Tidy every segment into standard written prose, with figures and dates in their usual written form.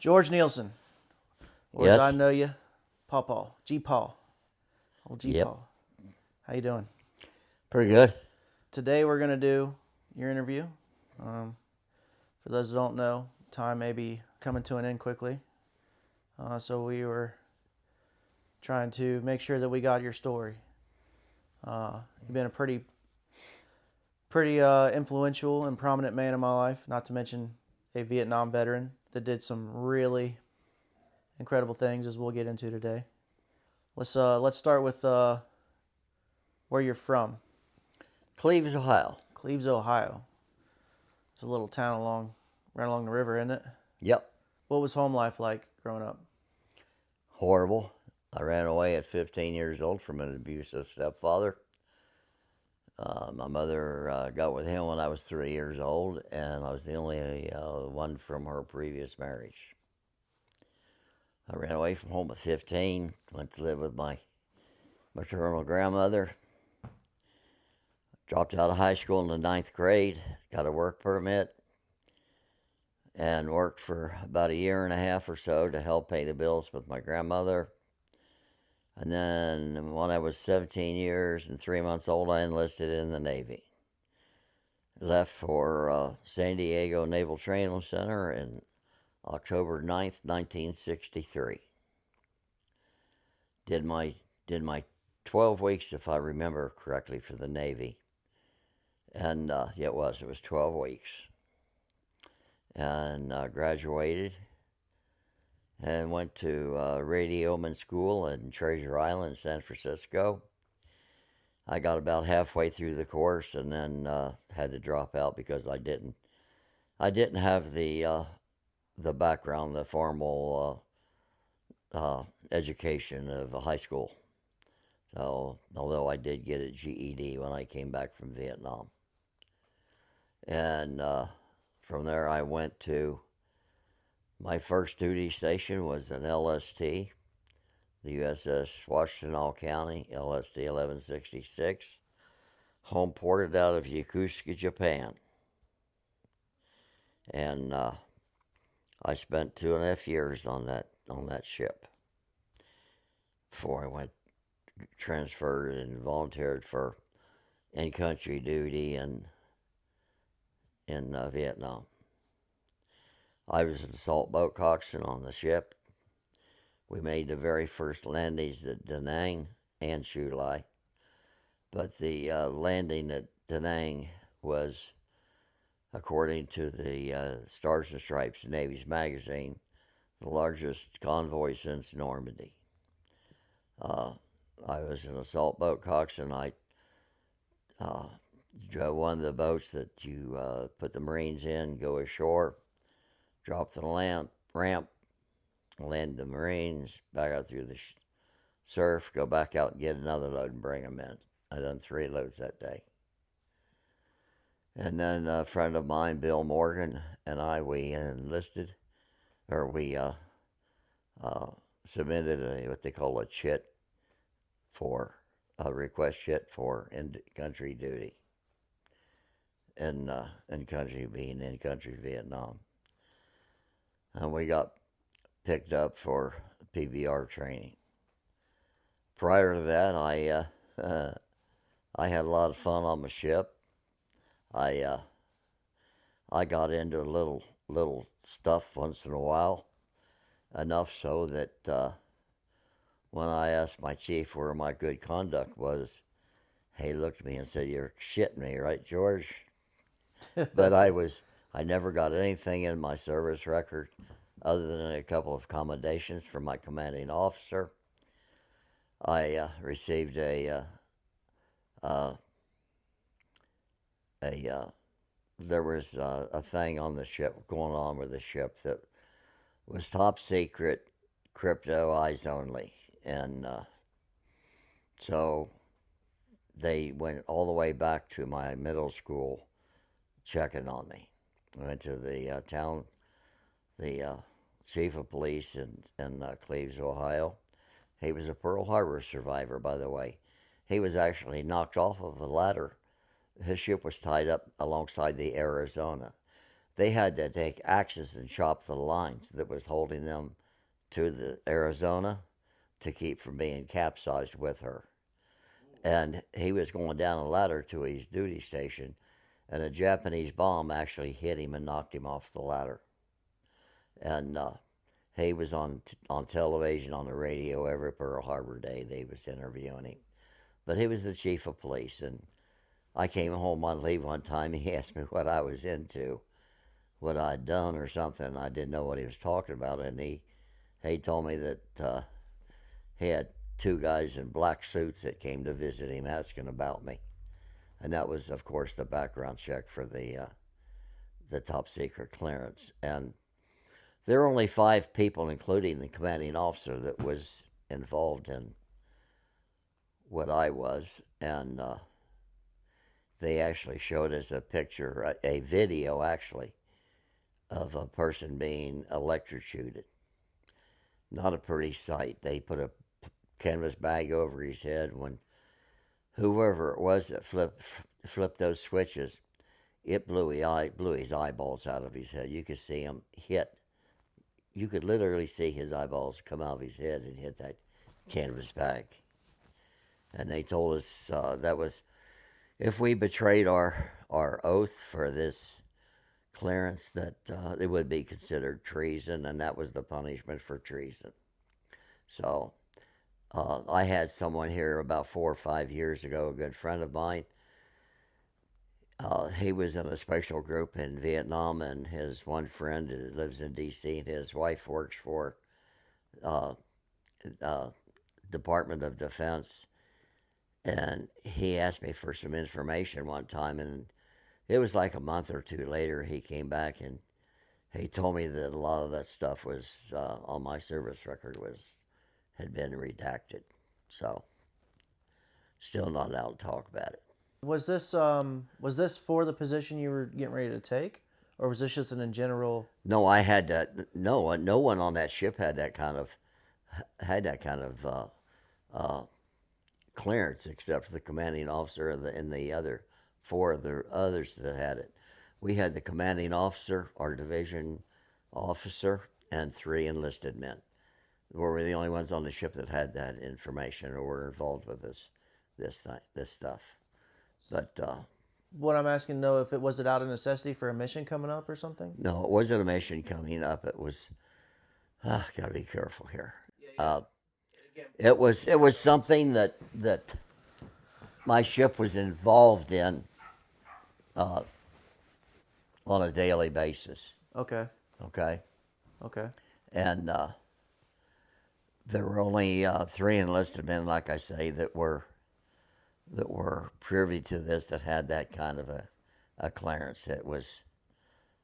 George Nielsen, or as I Yes. know you, Paw, G-Paw, old Yep. G-Paw. How you doing? Pretty good. Today we're gonna do your interview. Um, for those who don't know, time may be coming to an end quickly, so we were trying to make sure that we got your story. You've been a pretty influential and prominent man in my life. Not to mention a Vietnam veteran that did some really incredible things, as we'll get into today. Let's start with where you're from. Cleves, Ohio. Cleves, Ohio. It's a little town right along the river, isn't it? Yep. What was home life like growing up? Horrible. I ran away at 15 years old from an abusive stepfather. My mother got with him when I was 3 years old, and I was the only one from her previous marriage. I ran away from home at 15, went to live with my maternal grandmother, dropped out of high school in the ninth grade, got a work permit, and worked for about a year and a half or so to help pay the bills with my grandmother. And then when I was 17 years and 3 months old, I enlisted in the Navy. Left for San Diego Naval Training Center in October 9th, 1963. Did my 12 weeks, if I remember correctly, for the Navy. And yeah, it was 12 weeks. And graduated and went to radioman school in Treasure Island, San Francisco. I got about halfway through the course and then had to drop out because I didn't have the background, the formal education of a high school. So, although I did get a GED when I came back from Vietnam. And from there I went to, my first duty station was an LST, the USS Washtenaw County, LST 1166, home ported out of Yokosuka, Japan. And I spent 2.5 years on that ship before I went transferred and volunteered for in-country duty in Vietnam. I was an assault boat coxswain on the ship. We made the very first landings at Da Nang and Chu Lai, but the landing at Da Nang was, according to the Stars and Stripes Navy's magazine, the largest convoy since Normandy. I was an assault boat coxswain. I drove one of the boats that you put the Marines in, go ashore, drop the ramp, land the Marines, back out through the surf, go back out and get another load and bring them in. I done 3 loads that day. And then a friend of mine, Bill Morgan, and we enlisted, or we submitted what they call a chit for, a request chit for in-country duty. And in-country being in-country Vietnam. And we got picked up for PBR training. Prior to that, I had a lot of fun on the ship. I got into little stuff once in a while, enough so that when I asked my chief where my good conduct was, he looked at me and said, "You're shitting me, right, George?" But I never got anything in my service record other than a couple of commendations from my commanding officer. I received there was a thing on the ship, going on with the ship, that was top secret, crypto, eyes only. And so they went all the way back to my middle school checking on me. I went to the chief of police in Cleves, Ohio. He was a Pearl Harbor survivor, by the way. He was actually knocked off of a ladder. His ship was tied up alongside the Arizona. they had to take axes and chop the lines that was holding them to the Arizona to keep from being capsized with her. And he was going down a ladder to his duty station, and a Japanese bomb actually hit him and knocked him off the ladder. And he was on television, on the radio every Pearl Harbor Day. They was interviewing him, but he was the chief of police. And I came home on leave one time. He asked me what I was into, what I'd done or something. I didn't know what he was talking about, and he told me that he had two guys in black suits that came to visit him asking about me, and that was, of course, the background check for the top secret clearance. And there were only 5 people, including the commanding officer, that was involved in what I was. And they actually showed us a picture, a video actually, of a person being electrocuted. Not a pretty sight. They put a canvas bag over his head. When whoever it was that flipped those switches, it blew his eyeballs out of his head. You could see him hit. You could literally see his eyeballs come out of his head and hit that canvas bag. And they told us that was, if we betrayed our oath for this clearance, that it would be considered treason, and that was the punishment for treason. So I had someone here about 4 or 5 years ago, a good friend of mine. He was in a special group in Vietnam, and his one friend lives in D.C., and his wife works for Department of Defense. And he asked me for some information one time, and it was like a month or 2 later he came back, and he told me that a lot of that stuff was on my service record had been redacted. So still not allowed to talk about it. Was this for the position you were getting ready to take, or was this just in general? No, I had to. No one on that ship had that kind of clearance, except for the commanding officer and the other 4 of the others that had it. We had the commanding officer, our division officer, and 3 enlisted men. We were the only ones on the ship that had that information or were involved with this stuff. But What I'm asking, though, if it was out of necessity for a mission coming up or something? no, it wasn't a mission coming up. It was, gotta be careful here. It was something that my ship was involved in on a daily basis. Okay. Okay. Okay. And there were only 3 enlisted men, like I say, that were privy to this, that had that kind of a clearance. It was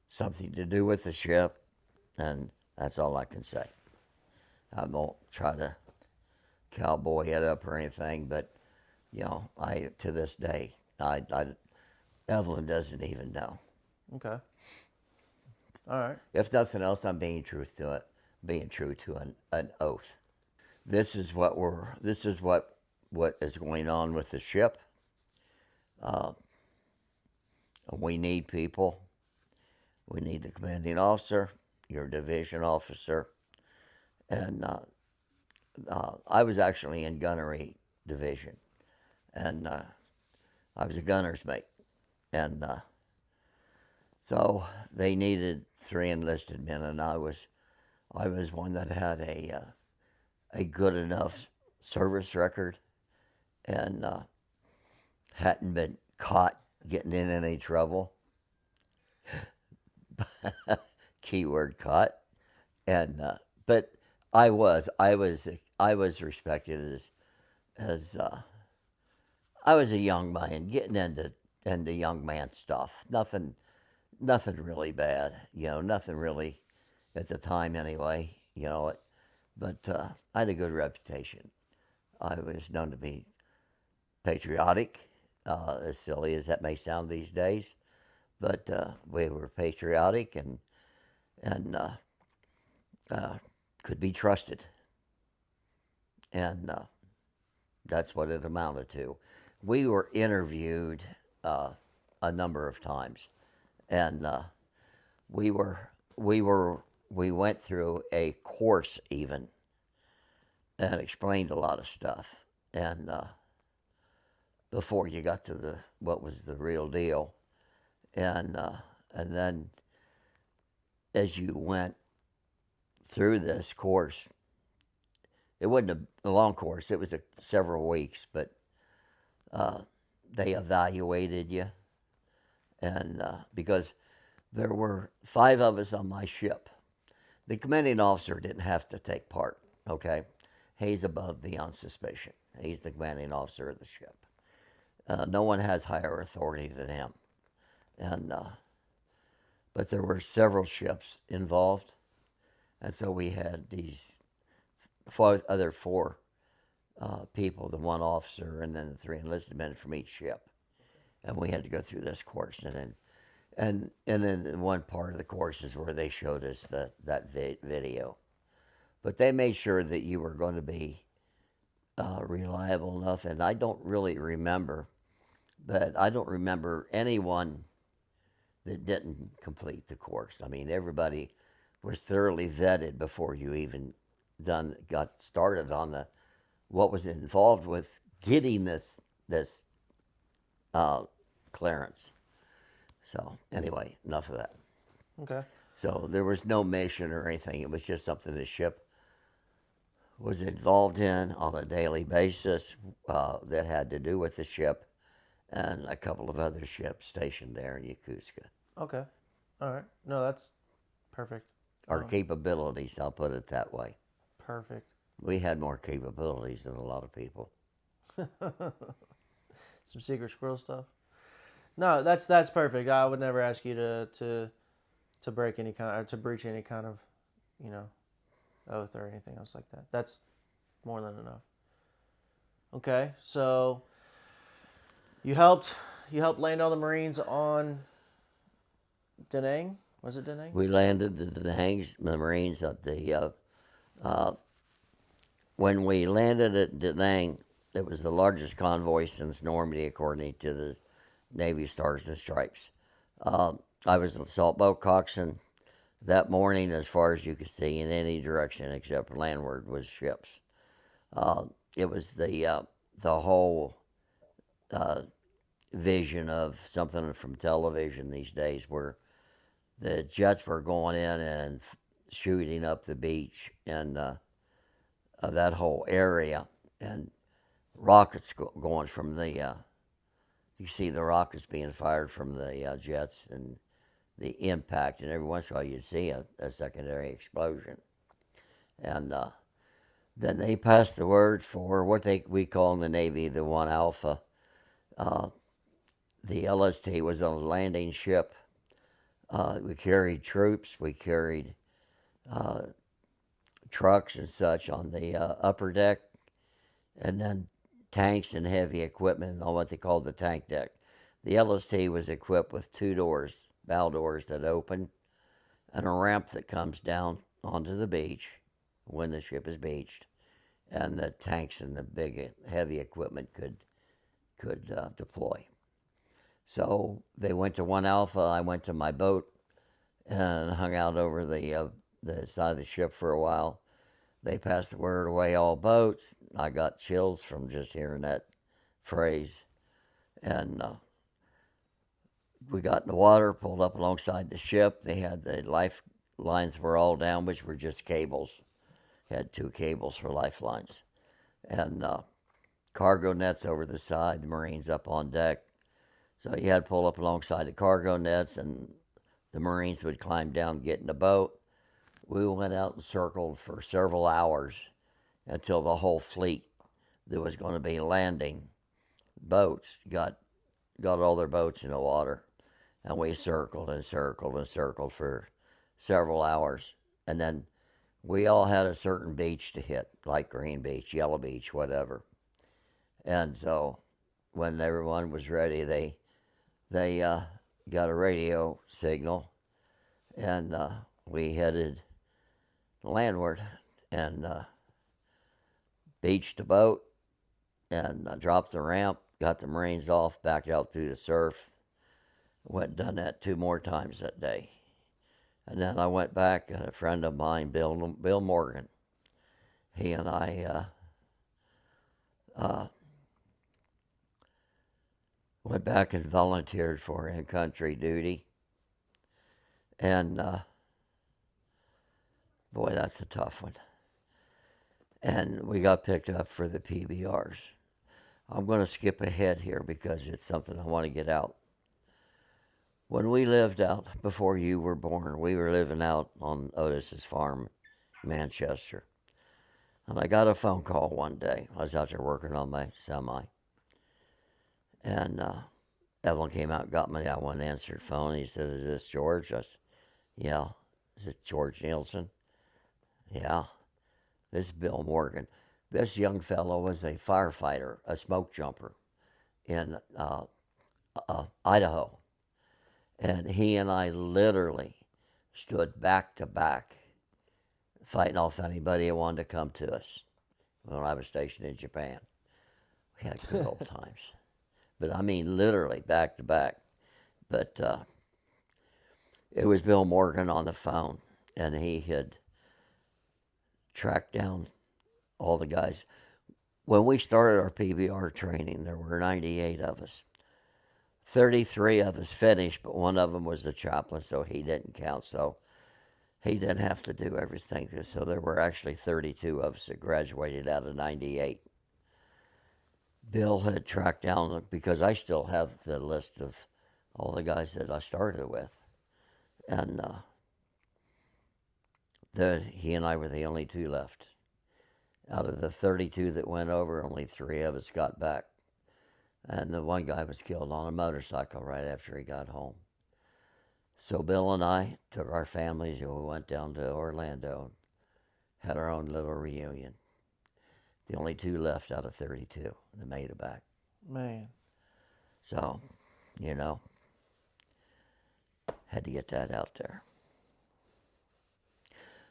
something to do with the ship, and that's all I can say. I won't try to cowboy it up or anything, but I to this day, Evelyn doesn't even know. Okay. All right. If nothing else, I'm being true to an oath. This is what is going on with the ship. We need people. We need the commanding officer, your division officer, and I was actually in gunnery division, and I was a gunner's mate, and so they needed 3 enlisted men, and I was one that had a good enough service record, and hadn't been caught getting in any trouble. Keyword caught, and but I was respected as I was a young man getting into young man stuff. Nothing really bad, nothing really at the time anyway, but I had a good reputation. I was known to be patriotic, as silly as that may sound these days, but we were patriotic and could be trusted, and that's what it amounted to. We were interviewed a number of times, and we went through a course even and explained a lot of stuff, and before you got to what was the real deal, and then as you went through this course, it wasn't a long course. It was several weeks, but they evaluated you, and because there were 5 of us on my ship, the commanding officer didn't have to take part. Okay, he's above beyond suspicion. He's the commanding officer of the ship. No one has higher authority than him, and but there were several ships involved, and so we had these other 4 people, the 1 officer, and then the 3 enlisted men from each ship, and we had to go through this course, and then one part of the course is where they showed us that video, but they made sure that you were going to be reliable enough, and I don't really remember, but I don't remember anyone that didn't complete the course. I mean, everybody was thoroughly vetted before you even got started on what was involved with getting this clearance. So anyway, enough of that. Okay. So there was no mission or anything. It was just something the ship was involved in on a daily basis that had to do with the ship and a couple of other ships stationed there in Yokosuka. Okay. All right. No, that's perfect. Our capabilities, I'll put it that way. Perfect. We had more capabilities than a lot of people. Some secret squirrel stuff. No, that's perfect. I would never ask you to break any kind or to breach any kind of, oath or anything else like that. That's more than enough. Okay, so you helped land all the Marines on Da Nang. Was it Da Nang? We landed the Marines at the when we landed at Da Nang, it was the largest convoy since Normandy, according to the Navy Stars and Stripes. I was in Salt Boat Coxswain that morning, as far as you could see in any direction except landward was ships. It was the whole vision of something from television these days, where the jets were going in and shooting up the beach and that whole area, and rockets going from the. You see the rockets being fired from the jets and the impact, and every once in a while you'd see a secondary explosion. And then they passed the word for what we call in the Navy the 1 Alpha. The LST was on a landing ship. We carried troops. We carried trucks and such on the upper deck, and then tanks and heavy equipment on what they called the tank deck. The LST was equipped with 2 doors, bow doors that open, and a ramp that comes down onto the beach when the ship is beached, and the tanks and the big heavy equipment could deploy. So they went to 1 Alpha. I went to my boat and hung out over the side of the ship for a while. They passed the word, away all boats. I got chills from just hearing that phrase. And we got in the water, pulled up alongside the ship. They had the lifelines were all down, which were just cables. Had 2 cables for lifelines. And cargo nets over the side, the Marines up on deck. So you had to pull up alongside the cargo nets, and the Marines would climb down and get in the boat. We went out and circled for several hours until the whole fleet that was going to be landing boats got all their boats in the water. And we circled and circled and circled for several hours. And then we all had a certain beach to hit, like Green Beach, Yellow Beach, whatever. And so when everyone was ready, they got a radio signal, and we headed landward and beached the boat and dropped the ramp, got the Marines off, backed out through the surf. Went and done that 2 more times that day. And then I went back, and a friend of mine, Bill Morgan, he and I went back and volunteered for in-country duty. And boy, that's a tough one. And we got picked up for the PBRs. I'm going to skip ahead here because it's something I want to get out. When we lived out, before you were born, we were living out on Otis's farm, Manchester. And I got a phone call one day. I was out there working on my semi. And Evelyn came out and got me. I went and answered the phone. He said, "Is this George?" I said, "Yeah." Is it George Nielsen? "Yeah." "This is Bill Morgan." This young fellow was a firefighter, a smoke jumper in Idaho. And he and I literally stood back to back fighting off anybody that wanted to come to us when I was stationed in Japan. We had good old times. But I mean literally back to back. But it was Bill Morgan on the phone, and he had tracked down all the guys. When we started our PBR training, there were 98 of us. 33 of us finished, but one of them was the chaplain, so he didn't count. So he didn't have to do everything. So there were actually 32 of us that graduated out of 98. Bill had tracked down, because I still have the list of all the guys that I started with. And he and I were the only two left. Out of the 32 that went over, only 3 of us got back. And the one guy was killed on a motorcycle right after he got home. So Bill and I took our families and we went down to Orlando and had our own little reunion. The only 2 left out of 32 that made it back. Man. So, you know, had to get that out there.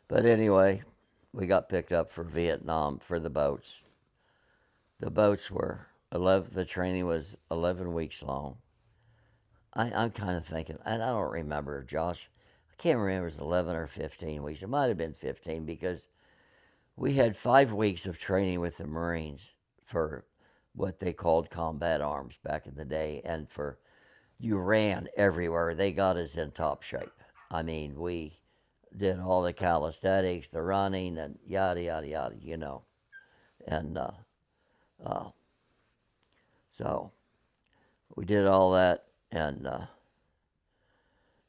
But anyway, we got picked up for Vietnam for the boats. The boats were the training was 11 weeks long. I'm kind of thinking, and I don't remember, Josh. I can't remember if it was 11 or 15 weeks. It might have been 15 because we had 5 weeks of training with the Marines for what they called combat arms back in the day. And you ran everywhere. They got us in top shape. I mean, we did all the calisthenics, the running, and yada, yada, yada, you know. And so we did all that, and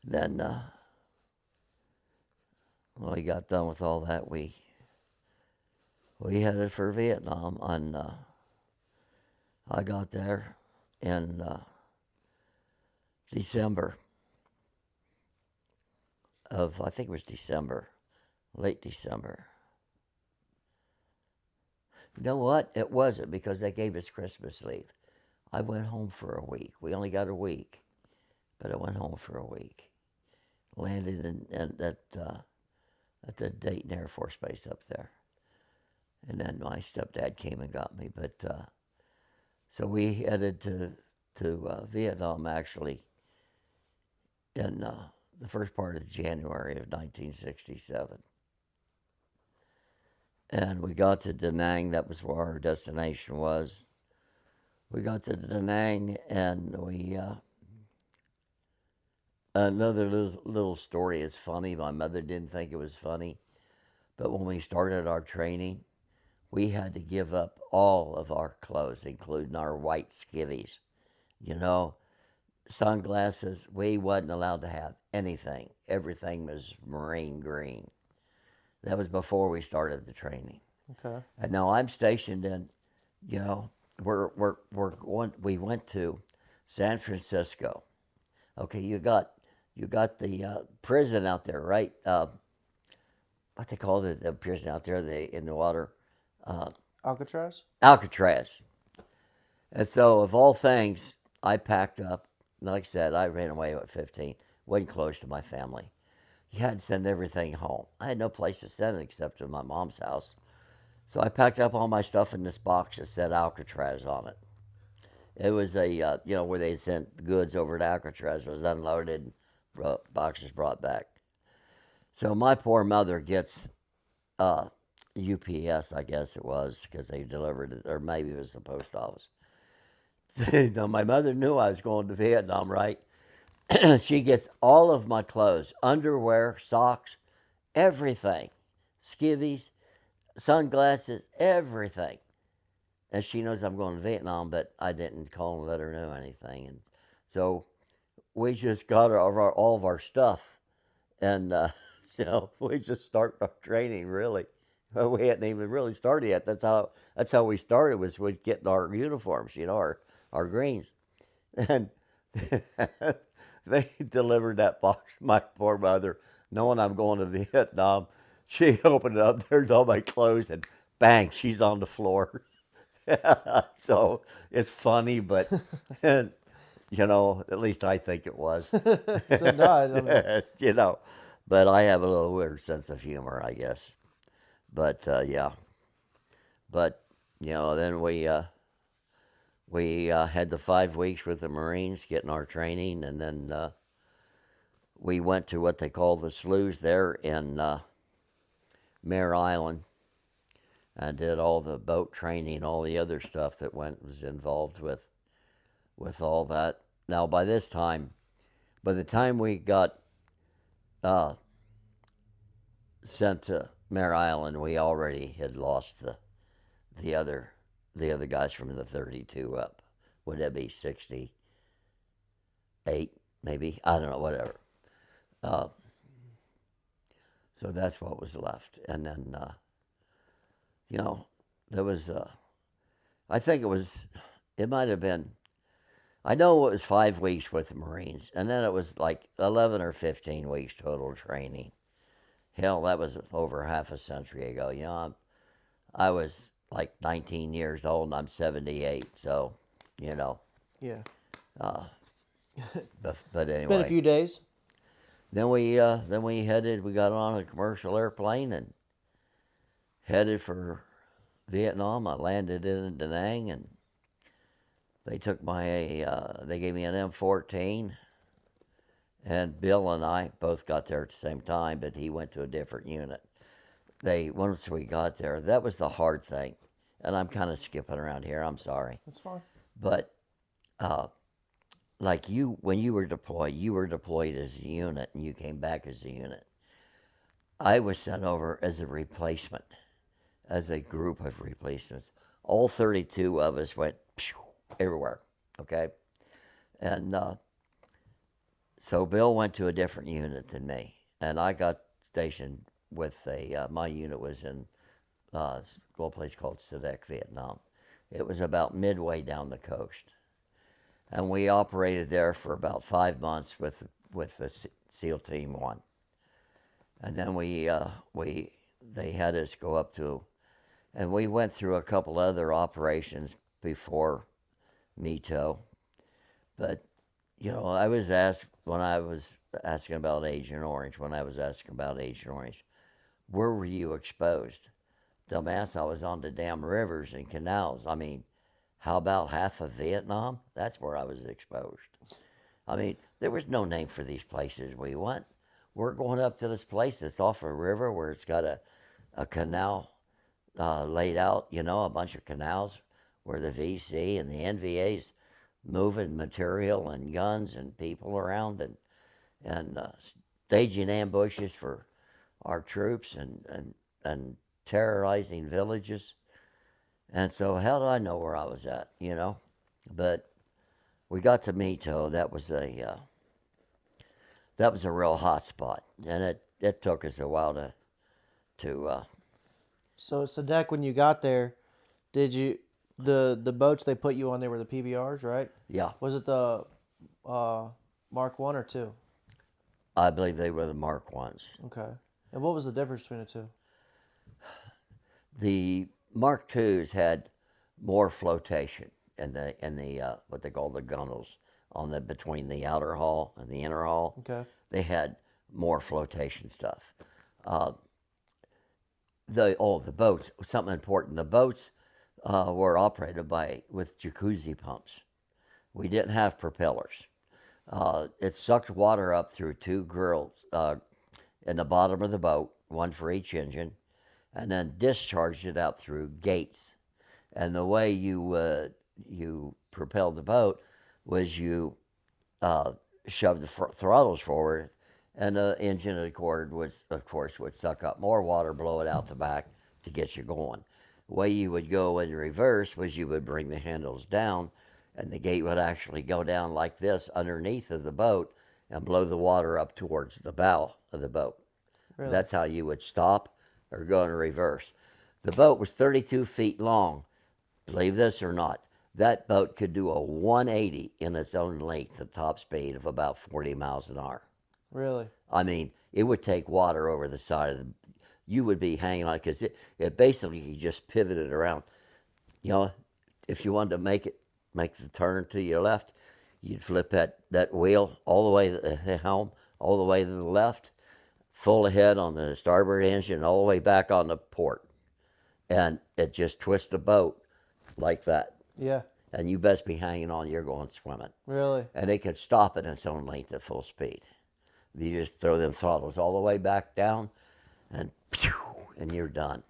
then when we got done with all that, we headed for Vietnam. And I got there in December of, I think it was December, late December. You know what? It wasn't, because they gave us Christmas leave. I went home for a week. We only got a week, but I went home for a week. Landed at the Dayton Air Force Base up there. And then my stepdad came and got me. But so we headed to Vietnam, actually, in the first part of January of 1967. And we got to Da Nang. That was where our destination was. We got to Da Nang, and we another little story is funny. My mother didn't think it was funny, but when we started our training, we had to give up all of our clothes, including our white skivvies. You know, sunglasses, we wasn't allowed to have anything. Everything was marine green. That was before we started the training. Okay. And now I'm stationed in, you know, we went to San Francisco. Okay, you got the prison out there, right? What they call the prison out there, in the water. Alcatraz? Alcatraz. And so, of all things, I packed up. Like I said, I ran away at 15. Wasn't close to my family. You had to send everything home. I had no place to send it except to my mom's house. So I packed up all my stuff in this box that said Alcatraz on it. It was where they sent goods over to Alcatraz. It was unloaded, boxes brought back. So my poor mother gets UPS, I guess it was, because they delivered it, or maybe it was the post office. Now, my mother knew I was going to Vietnam, right? She gets all of my clothes, underwear, socks, everything, skivvies, sunglasses, everything. And she knows I'm going to Vietnam, but I didn't call and let her know anything. And so we just got all of our stuff. And so we just start our training, really. Well, we hadn't even really started yet. That's how we started, was with getting our uniforms, our greens. And they delivered that box to my poor mother, knowing I'm going to Vietnam. She opened it up, there's all my clothes, and bang, she's on the floor. So it's funny, but at least I think it was. So no, I mean, But I have a little weird sense of humor, I guess. But yeah, but then we had the 5 weeks with the Marines getting our training, and then we went to what they call the sloughs there in Mare Island. I did all the boat training, all the other stuff that was involved with all that. Now, by the time we got sent to Mare Island, we already had lost the other guys from the 32 up. Would that be 68, maybe? I don't know, whatever. So that's what was left, and then there was. I think it might have been. I know it was 5 weeks with the Marines, and then it was like 11 or 15 weeks total training. Hell, that was over half a century ago. I was like 19 years old, and I'm 78, so, yeah. But anyway. It's been a few days. Then we got on a commercial airplane and headed for Vietnam. I landed in Da Nang, and they gave me an M14, and Bill and I both got there at the same time, but he went to a different unit. Once we got there, that was the hard thing, and I'm kind of skipping around here. I'm sorry. That's fine. But like when you were deployed as a unit, and you came back as a unit. I was sent over as a replacement, as a group of replacements. All 32 of us went everywhere, okay? And so Bill went to a different unit than me, and I got stationed with my unit was in a little place called Sadek, Vietnam. It was about midway down the coast. And we operated there for about 5 months with the SEAL Team 1. And then they had us go up to, and we went through a couple other operations before METO. But, I was asked when I was asking about Agent Orange, where were you exposed? Dumbass, I was on the damn rivers and canals. I mean, how about half of Vietnam? That's where I was exposed. I mean, there was no name for these places we went. We're going up to this place that's off a river where it's got a canal laid out, a bunch of canals where the VC and the NVA's moving material and guns and people around and staging ambushes for our troops and terrorizing villages. And so how do I know where I was at, But we got to METO. That was a real hot spot, and it took us a while to So Sadek, when you got there, did you the boats they put you on? They were the PBRs, right? Yeah. Was it the Mark 1 or 2? I believe they were the Mark 1s. Okay. And what was the difference between the two? The Mark 2s had more flotation in the what they call the gunnels between the outer hull and the inner hull. Okay. They had more flotation stuff. The boats, something important. The boats were operated with jacuzzi pumps. We didn't have propellers. It sucked water up through two in the bottom of the boat, one for each engine, and then discharged it out through gates. And the way you propelled the boat was you shoved the throttles forward, and the engine of course would suck up more water, blow it out the back to get you going. The way you would go in reverse was you would bring the handles down, and the gate would actually go down like this underneath of the boat and blow the water up towards the bow of the boat. Really? That's how you would stop or go in reverse. The boat was 32 feet long. Believe this or not, that boat could do a 180 in its own length at top speed of about 40 miles an hour. Really? I mean, it would take water over the side of the. You would be hanging on because it basically just pivoted around. You know, if you wanted to make the turn to your left, you'd flip that wheel all the way the helm all the way to the left, full ahead on the starboard engine, all the way back on the port, and it just twists the boat like that. Yeah. And you best be hanging on. You're going swimming. Really? And it could stop at its own length at full speed. You just throw them throttles all the way back down, and you're done.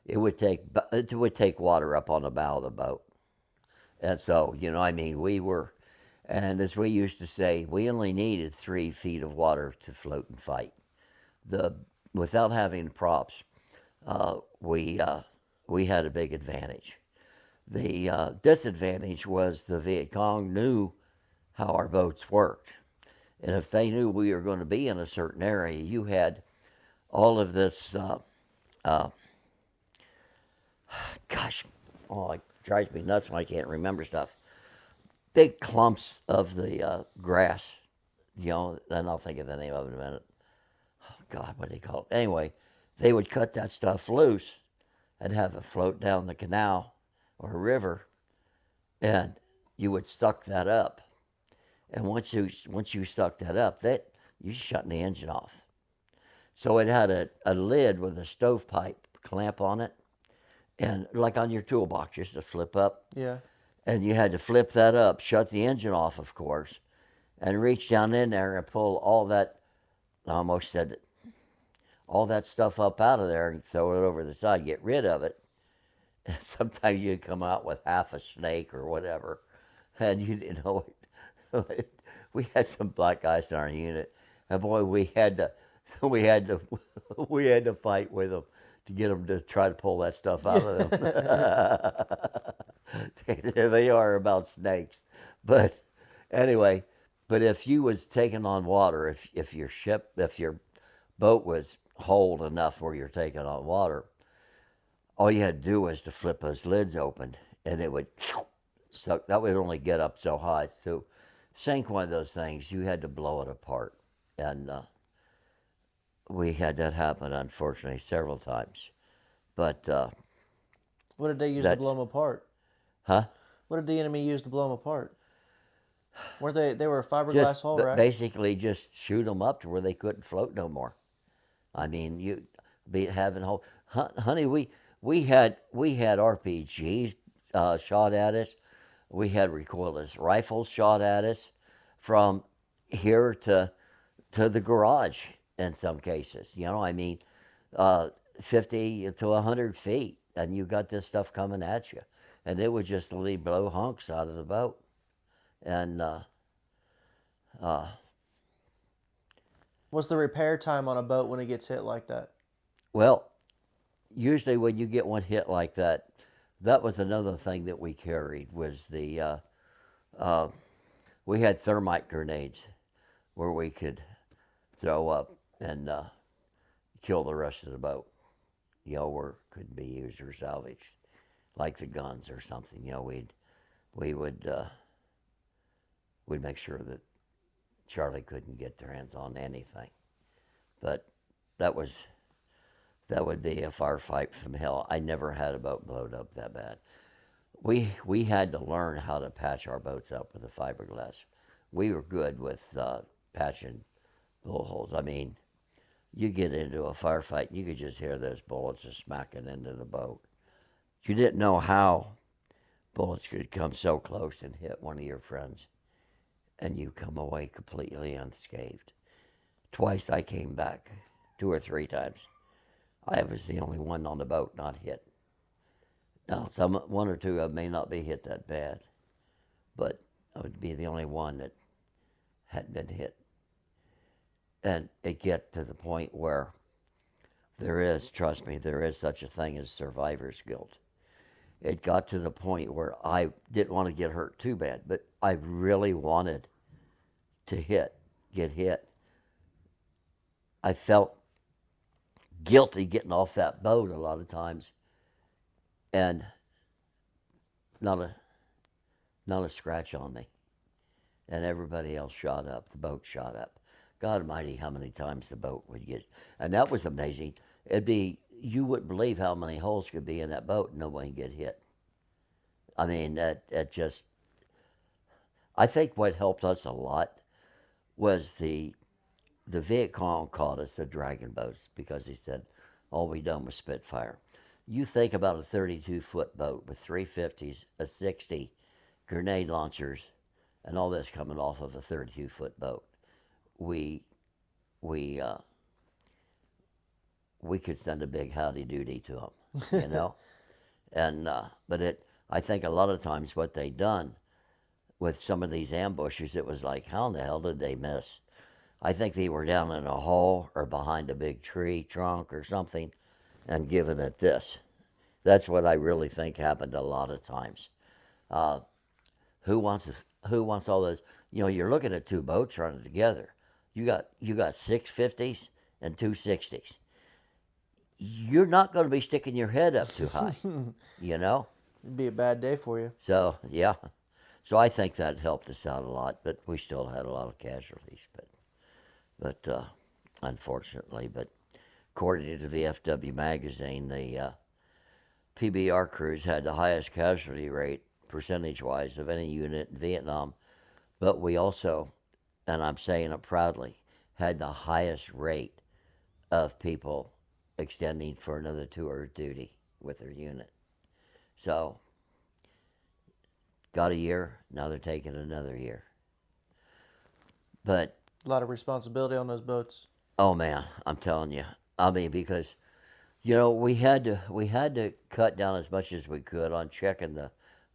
It would take water up on the bow of the boat. And so, I mean, and as we used to say, we only needed 3 feet of water to float and fight. Without having props, we had a big advantage. The disadvantage was the Viet Cong knew how our boats worked. And if they knew we were going to be in a certain area, you had all of this, it drives me nuts when I can't remember stuff. Big clumps of the grass, and I'll think of the name of it in a minute. Oh, God, what do they call it? Anyway, they would cut that stuff loose and have it float down the canal or a river, and you would suck that up. And once you suck that up, you're shutting the engine off. So it had a lid with a stovepipe clamp on it, and like on your toolbox, just to flip up. Yeah. And you had to flip that up, shut the engine off, of course, and reach down in there and pull all that. I almost said it. All that stuff up out of there and throw it over the side, get rid of it. And sometimes you'd come out with half a snake or whatever, and you didn't know it. We had some black guys in our unit, and boy, we had to fight with them to get them to try to pull that stuff out of them. They are about snakes, but anyway. But if you was taking on water, if your boat was holed enough where you're taking on water, all you had to do was to flip those lids open, and it would suck. That would only get up so high. To sink one of those things, you had to blow it apart, and we had that happen, unfortunately, several times. But what did they use to blow them apart? Huh? What did the enemy use to blow them apart? Weren't they were a fiberglass hull, right? Basically, just shoot them up to where they couldn't float no more. I mean, you be having whole, honey. We had RPGs shot at us. We had recoilless rifles shot at us from here to the garage in some cases. 50 to 100 feet, and you got this stuff coming at you, and it would just literally blow hunks out of the boat. And what's the repair time on a boat when it gets hit like that? Well, usually when you get one hit like that, that was another thing that we carried was we had thermite grenades where we could throw up and kill the rest of the boat, where couldn't be used or salvaged, like the guns or something. We'd make sure that Charlie couldn't get their hands on anything. But that would be a firefight from hell. I never had a boat blowed up that bad. We had to learn how to patch our boats up with the fiberglass. We were good with patching bullet holes. I mean, you get into a firefight, you could just hear those bullets just smacking into the boat. You didn't know how bullets could come so close and hit one of your friends, and you come away completely unscathed. Twice I came back, 2 or 3 times. I was the only one on the boat not hit. Now, one or two of them may not be hit that bad, but I would be the only one that hadn't been hit. And it get to the point where trust me, there is such a thing as survivor's guilt. It got to the point where I didn't want to get hurt too bad, but I really wanted to get hit. I felt guilty getting off that boat a lot of times, and not a scratch on me. And everybody else shot up. The boat shot up. God Almighty, how many times the boat would get, and that was amazing. You wouldn't believe how many holes could be in that boat and nobody get hit. I mean, I think what helped us a lot was the Viet Cong called us the Dragon boats because he said all we done was Spitfire. You think about a 32-foot boat with 350s, a 60, grenade launchers, and all this coming off of a 32-foot boat. We could send a big howdy doody to them, you know. And but I think a lot of times what they done with some of these ambushes, it was like, how in the hell did they miss? I think they were down in a hole or behind a big tree trunk or something, and giving it this. That's what I really think happened a lot of times. Who wants all those? You know, you're looking at two boats running together. You got 650s and 260s. You're not going to be sticking your head up too high, you know? It'd be a bad day for you. So, yeah. So I think that helped us out a lot, but we still had a lot of casualties. But unfortunately, but according to the VFW magazine, the PBR crews had the highest casualty rate, percentage-wise, of any unit in Vietnam. But we also, and I'm saying it proudly, had the highest rate of people extending for another tour of duty with their unit. So, got a year, now they're taking another year. But a lot of responsibility on those boats. Oh man, I'm telling you. I mean, because you know we had to cut down as much as we could on checking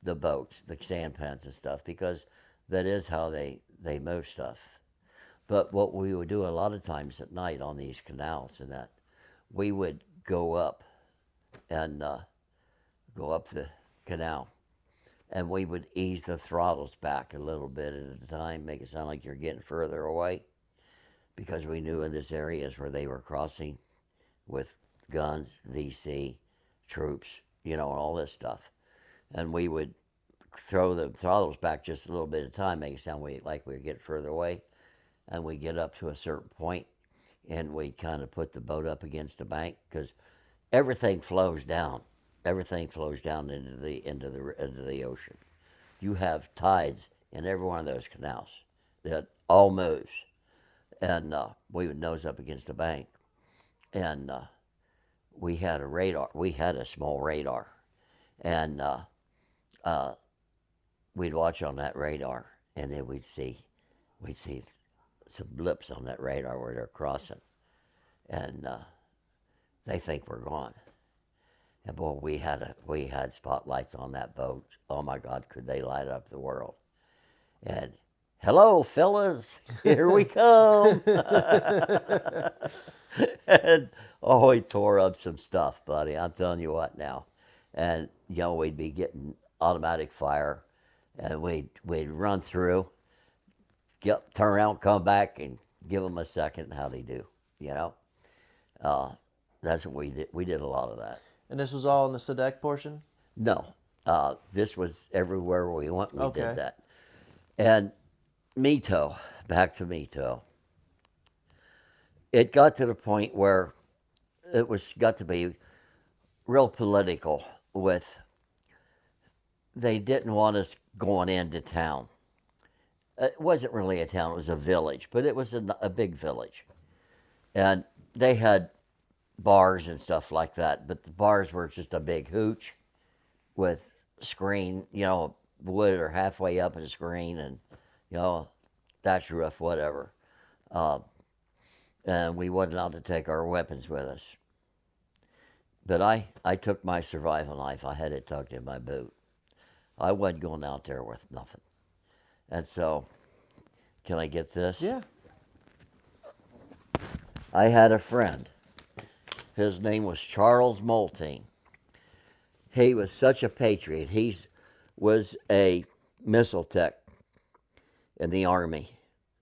the boats, the sampans and stuff, because that is how they move stuff. But what we would do a lot of times at night on these canals and that, we would go up and go up the canal, and we would ease the throttles back a little bit at a time, make it sound like you're getting further away, because we knew in this area is where they were crossing with guns, VC, troops, you know, and all this stuff. And we would throw the throttles back just a little bit at a time, make it sound like we were getting further away. And we get up to a certain point, and we kind of put the boat up against the bank, because everything flows down. Everything flows down into the ocean. You have tides in every one of those canals that all moves. And we would nose up against the bank, and we had a radar. We had a small radar, and we'd watch on that radar, and then we'd see some blips on that radar where they're crossing, and they think we're gone. And boy, we had spotlights on that boat. Oh my God, could they light up the world? And hello, fellas, here we come. And he tore up some stuff, buddy. I'm telling you what now. And you know, we'd be getting automatic fire, and we'd run through, turn around, come back, and give them a second. How they do, you know? That's what we did. We did a lot of that. And this was all in the SEDEC portion? No, this was everywhere we went. We Okay. did that. And Mito, back to Mito. It got to the point where got to be real political with, they didn't want us going into town. It wasn't really a town, it was a village, but it was a big village. And they had bars and stuff like that, but the bars were just a big hooch with screen, you know, wood or halfway up a screen, and, you know, thatch roof, whatever. and we wasn't allowed to take our weapons with us. But I took my survival knife. I had it tucked in my boot. I wasn't going out there with nothing. And so, can I get this? Yeah. I had a friend. His name was Charles Moltene. He was such a patriot. He was a missile tech in the Army,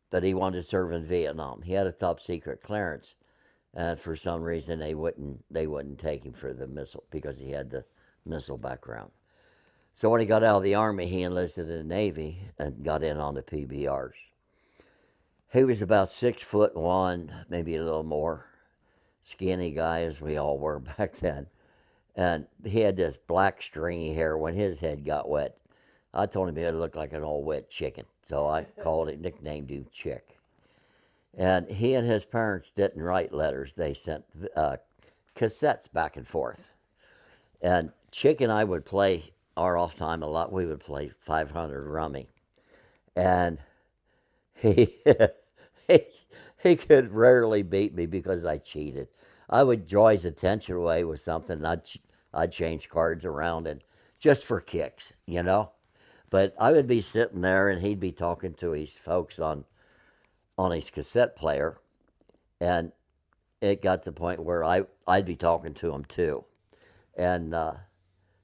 but he wanted to serve in Vietnam. He had a top secret clearance, and for some reason they wouldn't take him for the missile because he had the missile background. So when he got out of the Army, he enlisted in the Navy and got in on the PBRs. He was about 6'1", maybe a little more, skinny guy as we all were back then. And he had this black stringy hair. When his head got wet, I told him he looked like an old wet chicken. So I nicknamed him Chick. And he and his parents didn't write letters. They sent cassettes back and forth. And Chick and I would play our off time a lot. We would play 500 rummy. And he, he could rarely beat me because I cheated. I would draw his attention away with something. I'd change cards around and just for kicks, you know. But I would be sitting there and he'd be talking to his folks on his cassette player, and it got to the point where I'd be talking to him too. And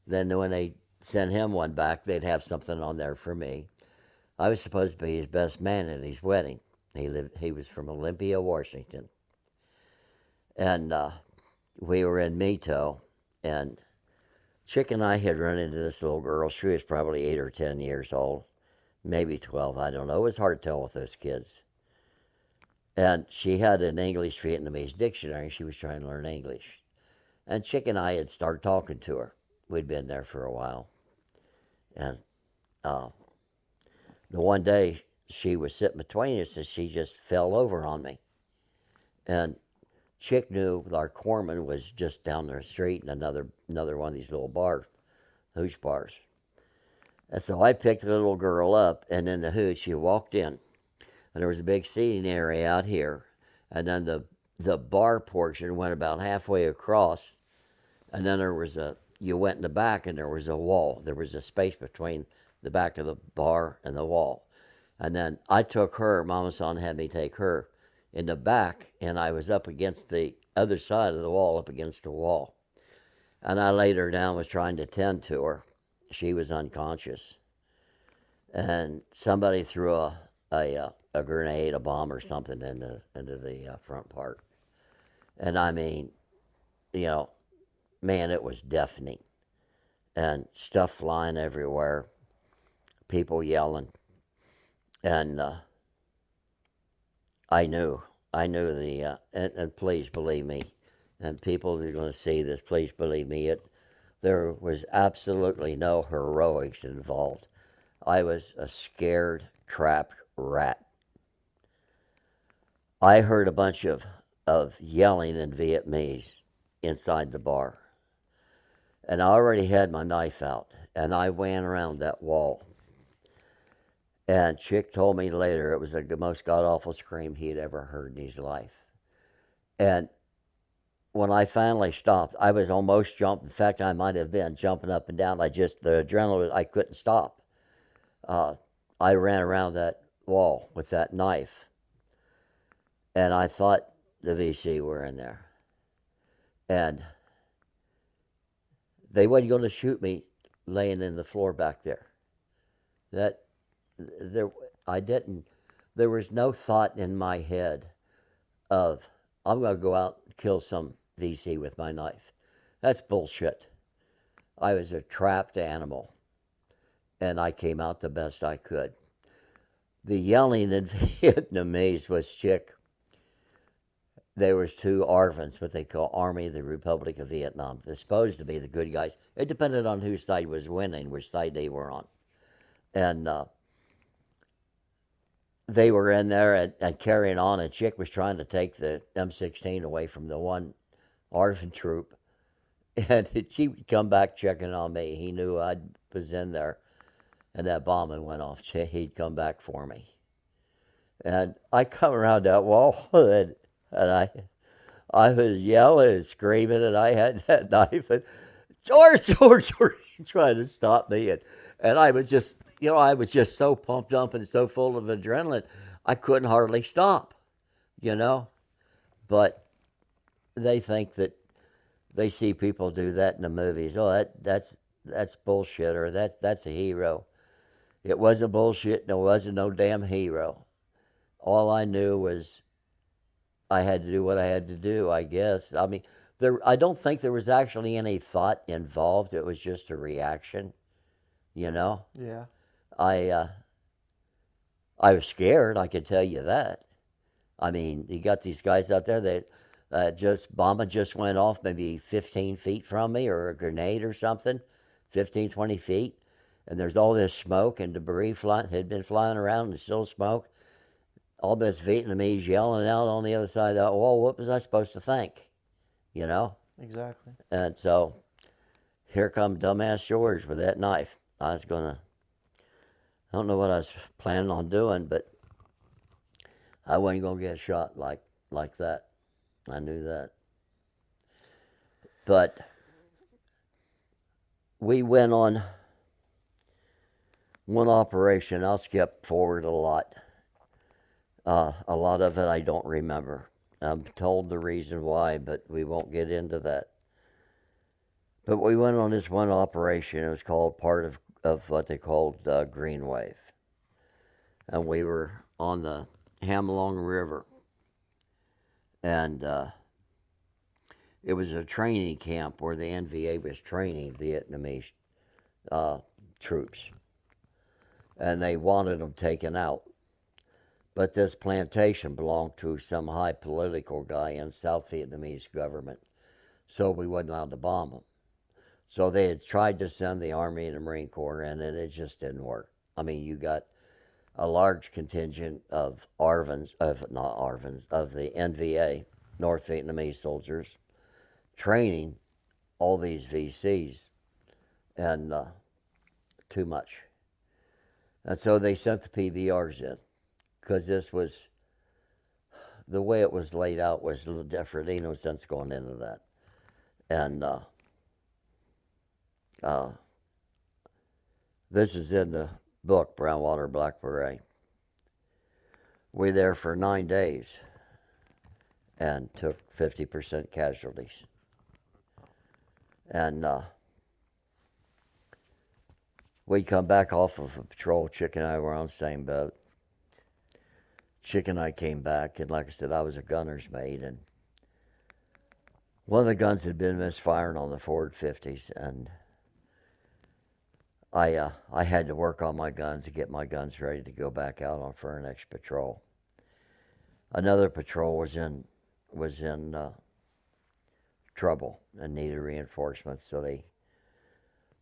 then when they sent him one back, they'd have something on there for me. I was supposed to be his best man at his wedding. He was from Olympia, Washington. And we were in Mito, and Chick and I had run into this little girl. She was probably 8 or 10 years old, maybe 12, I don't know. It was hard to tell with those kids. And she had an English Vietnamese dictionary. She was trying to learn English. And Chick and I had started talking to her. We'd been there for a while. And the one day she was sitting between us and she just fell over on me. And Chick knew our corpsman was just down the street in another one of these little bars, hooch bars. And so I picked the little girl up, and in the hooch she walked in. And there was a big seating area out here. And then the bar portion went about halfway across. And then you went in the back and there was a wall. There was a space between the back of the bar and the wall. And then I took her, Mama Son had me take her in the back, and I was up against the other side of the wall, up against the wall. And I laid her down, was trying to tend to her. She was unconscious. And somebody threw a grenade, a bomb or something into the front part. And I mean, you know, man, it was deafening. And stuff flying everywhere, people yelling. And I knew and please believe me, and people that are going to see this, please believe me, there was absolutely no heroics involved. I was a scared, trapped rat. I heard a bunch of yelling in Vietnamese inside the bar. And I already had my knife out, and I ran around that wall. And Chick told me later it was the most god-awful scream he had ever heard in his life. And when I finally stopped, I was almost jumping. In fact, I might have been jumping up and down. The adrenaline, I couldn't stop. I ran around that wall with that knife. And I thought the VC were in there. And they wasn't going to shoot me laying in the floor back there. There was no thought in my head of, I'm going to go out and kill some VC with my knife. That's bullshit. I was a trapped animal, and I came out the best I could. The yelling in Vietnamese was Chick. There was two ARVNs, what they call Army of the Republic of Vietnam. They're supposed to be the good guys. It depended on whose side was winning, which side they were on. And they were in there and carrying on, and Chick was trying to take the M16 away from the one ARVN troop. And he would come back checking on me. He knew I was in there, and that bombing went off. He'd come back for me. And I come around that wall, and And I was yelling and screaming, and I had that knife, and George, George, George, trying to stop me, and I was just, I was just so pumped up and so full of adrenaline, I couldn't hardly stop, you know. But they think that they see people do that in the movies. Oh, that's bullshit, or that's a hero. It wasn't bullshit, and it wasn't no damn hero. All I knew was I had to do what I had to do, I guess. I mean, I don't think there was actually any thought involved. It was just a reaction, you know. Yeah. I uh, I was scared. I can tell you that. I mean, you got these guys out there that bomba just went off maybe 15 feet from me, or a grenade or something, 15, 20 feet, and there's all this smoke and debris had been flying around, and still smoke. All this Vietnamese yelling out on the other side of that wall. What was I supposed to think? You know? Exactly. And so here come dumbass George with that knife. I don't know what I was planning on doing, but I wasn't going to get shot like that. I knew that. But we went on one operation. I'll skip forward a lot. A lot of it I don't remember. I'm told the reason why, but we won't get into that. But we went on this one operation. It was called part of what they called Green Wave. And we were on the Hamlong River. And it was a training camp where the NVA was training Vietnamese troops. And they wanted them taken out. But this plantation belonged to some high political guy in South Vietnamese government. So we wasn't allowed to bomb them. So they had tried to send the Army and the Marine Corps in, and it just didn't work. I mean, you got a large contingent of of the NVA, North Vietnamese soldiers, training all these VCs, and too much. And so they sent the PBRs in, because this was, the way it was laid out was a little different. Ain't no sense going into that. And this is in the book, Brown Water, Black Beret. We were there for 9 days and took 50% casualties. And we come back off of a patrol. Chick and I were on the same boat. Chick and I came back, and like I said, I was a gunner's mate, and one of the guns had been misfiring on the Ford 50s, and I had to work on my guns to get my guns ready to go back out on for our next patrol. Another patrol was in trouble and needed reinforcements, so they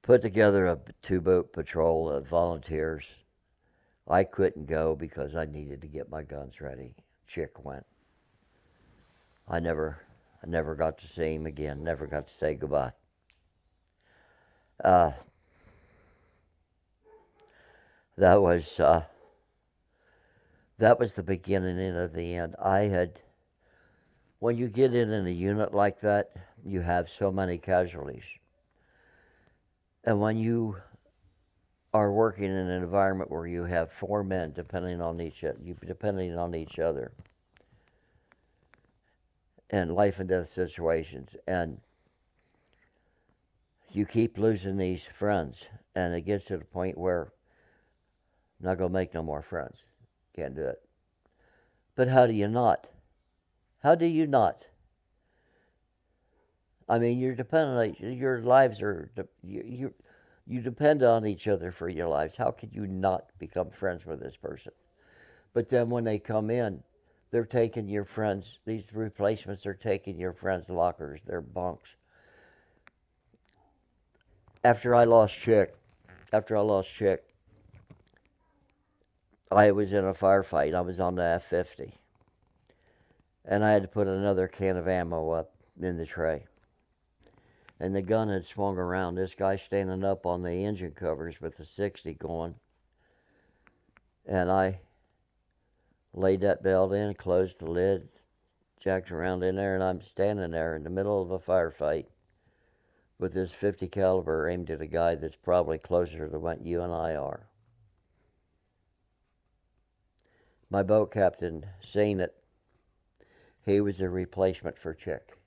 put together a 2-boat patrol of volunteers. I couldn't go because I needed to get my guns ready. Chick went. I never got to see him again. Never got to say goodbye. That was the beginning of the end. When you get in a unit like that, you have so many casualties. And when you are working in an environment where you have 4 men depending on each other in life and death situations, and you keep losing these friends, and it gets to the point where I'm not going to make no more friends. Can't do it. But how do you not? How do you not? I mean, you're dependent on your lives are you depend on each other for your lives. How could you not become friends with this person? But then when they come in, they're taking your friends. These replacements are taking your friends' lockers, their bunks. After I lost Chick, I was in a firefight. I was on the F-50. And I had to put another can of ammo up in the tray. And the gun had swung around. This guy standing up on the engine covers with the 60 going. And I laid that belt in, closed the lid, jacked around in there, and I'm standing there in the middle of a firefight with this 50 caliber aimed at a guy that's probably closer than what you and I are. My boat captain seen it. He was a replacement for Chick.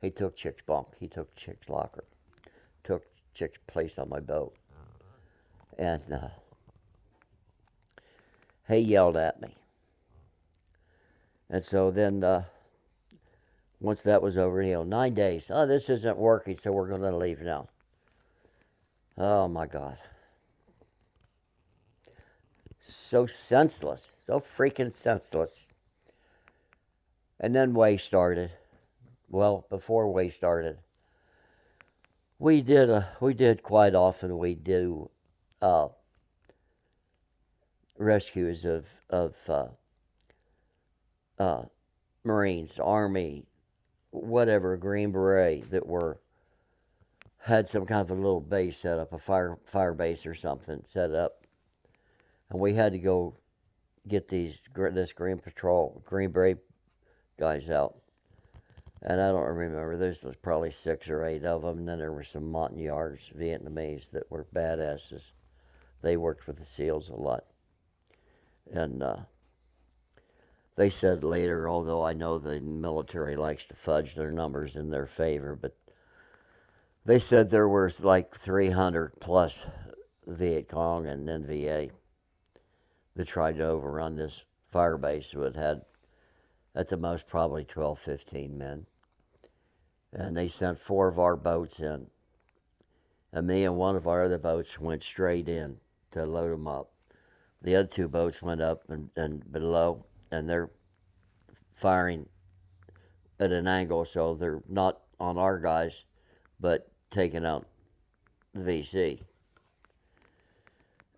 He took Chick's bunk. He took Chick's locker. Took Chick's place on my boat. And he yelled at me. And so then once that was over, 9 days. Oh, this isn't working, so we're going to leave now. Oh, my God. So senseless. So freaking senseless. And then Way started. Well, before Way started, we did quite often, we do rescues of Marines, Army, whatever, Green Beret that had some kind of a little base set up, a fire base or something set up, and we had to go get this Green Beret guys out. And I don't remember, there's probably 6 or 8 of them, and then there were some Montagnards, Vietnamese, that were badasses. They worked with the SEALs a lot. And they said later, although I know the military likes to fudge their numbers in their favor, but they said there was like 300 plus Viet Cong and NVA that tried to overrun this fire base, so it had at the most probably 12, 15 men. And they sent 4 of our boats in. And me and one of our other boats went straight in to load them up. The other 2 boats went up and below, and they're firing at an angle, so they're not on our guys, but taking out the VC.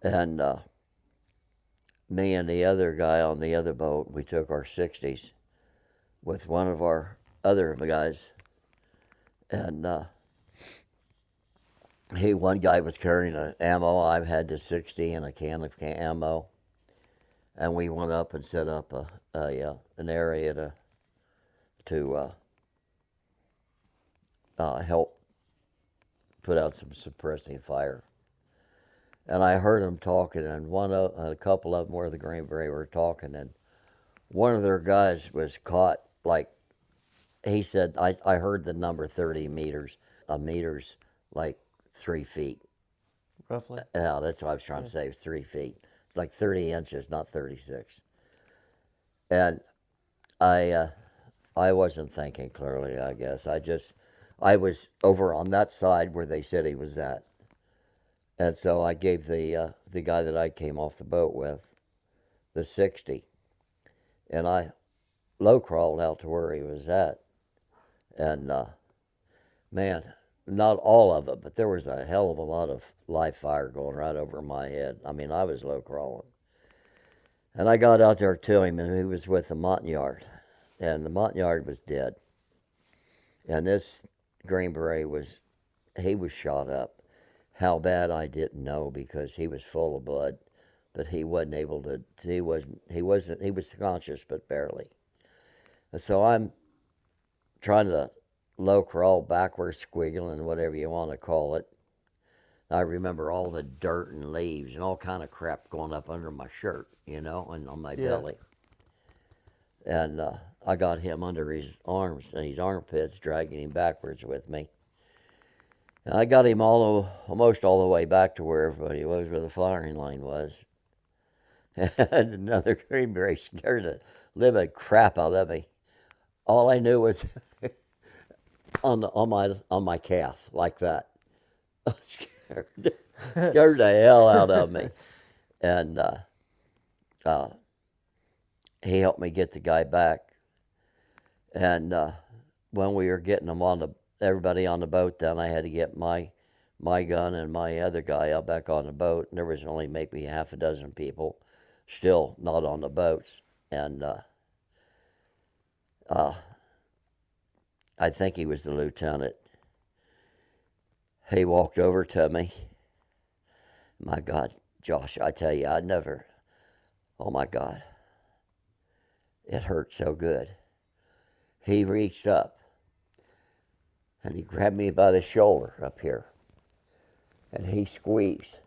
And me and the other guy on the other boat, we took our 60s with one of our other guys, and one guy was carrying an ammo. I had the 60 and a can of ammo, and we went up and set up an area to help put out some suppressing fire. And I heard them talking, and a couple of them were the Green Beret were talking, and one of their guys was caught, like, he said, I heard the number 30 meters, like 3 feet. Roughly? Yeah, that's what I was trying to say, 3 feet. It's like 30 inches, not 36. And I wasn't thinking clearly, I guess. I was over on that side where they said he was at. And so I gave the guy that I came off the boat with the 60. And I low crawled out to where he was at. And man, not all of it, but there was a hell of a lot of live fire going right over my head. I mean, I was low crawling. And I got out there to him, and he was with the Montagnard. And the Montagnard was dead. And this Green Beret was shot up. How bad, I didn't know, because he was full of blood. But he wasn't able to, he was conscious, but barely. And so I'm trying to low crawl, backwards squiggling, whatever you want to call it. I remember all the dirt and leaves and all kind of crap going up under my shirt, and on my belly. And I got him under his arms and his armpits, dragging him backwards with me. And I got him almost all the way back to where everybody was, where the firing line was. And another Green Beret scared the living crap out of me. All I knew was on my calf, like that. I was scared the hell out of me. And he helped me get the guy back. And when we were getting everybody on the boat, then I had to get my gun and my other guy out back on the boat. And there was only maybe half a dozen people still not on the boats. And I think he was the lieutenant. He walked over to me. My God, Josh, I tell you, oh my God. It hurt so good. He reached up and he grabbed me by the shoulder up here and he squeezed.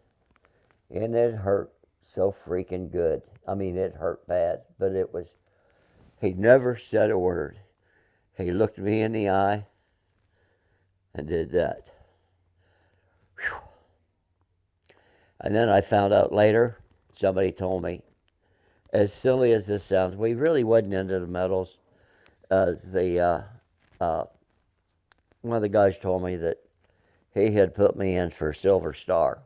And it hurt so freaking good. I mean, it hurt bad, but it was, he never said a word. He looked me in the eye and did that. Whew. And then I found out later, somebody told me, as silly as this sounds, we really wasn't into the medals. One of the guys told me that he had put me in for Silver Star.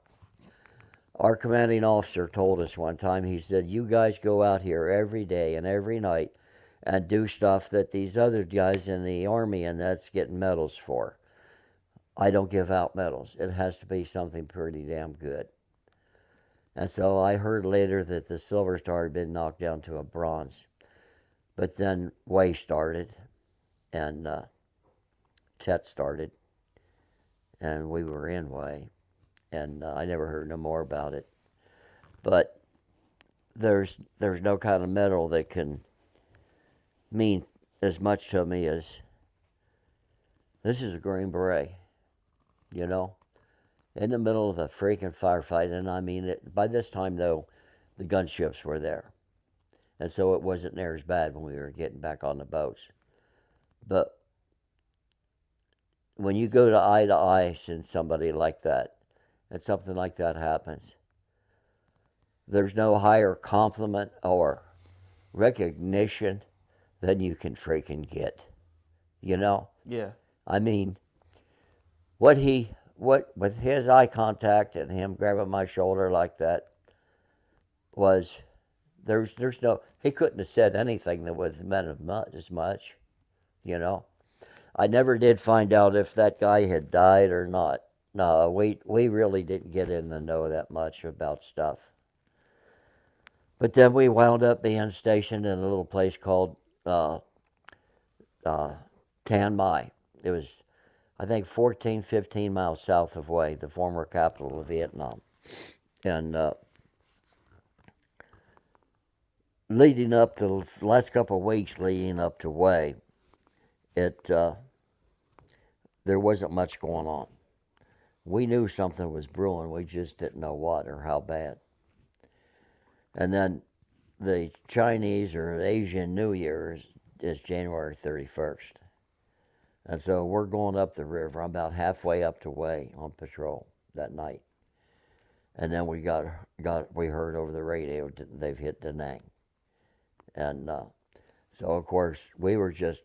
Our commanding officer told us one time, he said, you guys go out here every day and every night and do stuff that these other guys in the Army and that's getting medals for. I don't give out medals. It has to be something pretty damn good. And so I heard later that the Silver Star had been knocked down to a bronze. But then Way started, and Tet started, and we were in Way. And I never heard no more about it. But there's no kind of medal that can mean as much to me as this is a Green Beret, you know, in the middle of a freaking firefight. And I mean, by this time, though, the gunships were there. And so it wasn't near as bad when we were getting back on the boats. But when you go to ice in somebody like that, and something like that happens, there's no higher compliment or recognition than you can freaking get, you know? Yeah. I mean, what with his eye contact and him grabbing my shoulder like that was, there's no, he couldn't have said anything that was meant as much, you know? I never did find out if that guy had died or not. No, we really didn't get in the know that much about stuff. But then we wound up being stationed in a little place called Tan Mai. It was, I think, 14, 15 miles south of Hue, the former capital of Vietnam. And leading up to the last couple of weeks leading up to Hue, there wasn't much going on. We knew something was brewing, we just didn't know what or how bad. And then the Chinese or Asian New Year is January 31st. And so we're going up the river. I'm about halfway up to Hue on patrol that night. And then we we heard over the radio they've hit Da Nang. And so, of course, we were just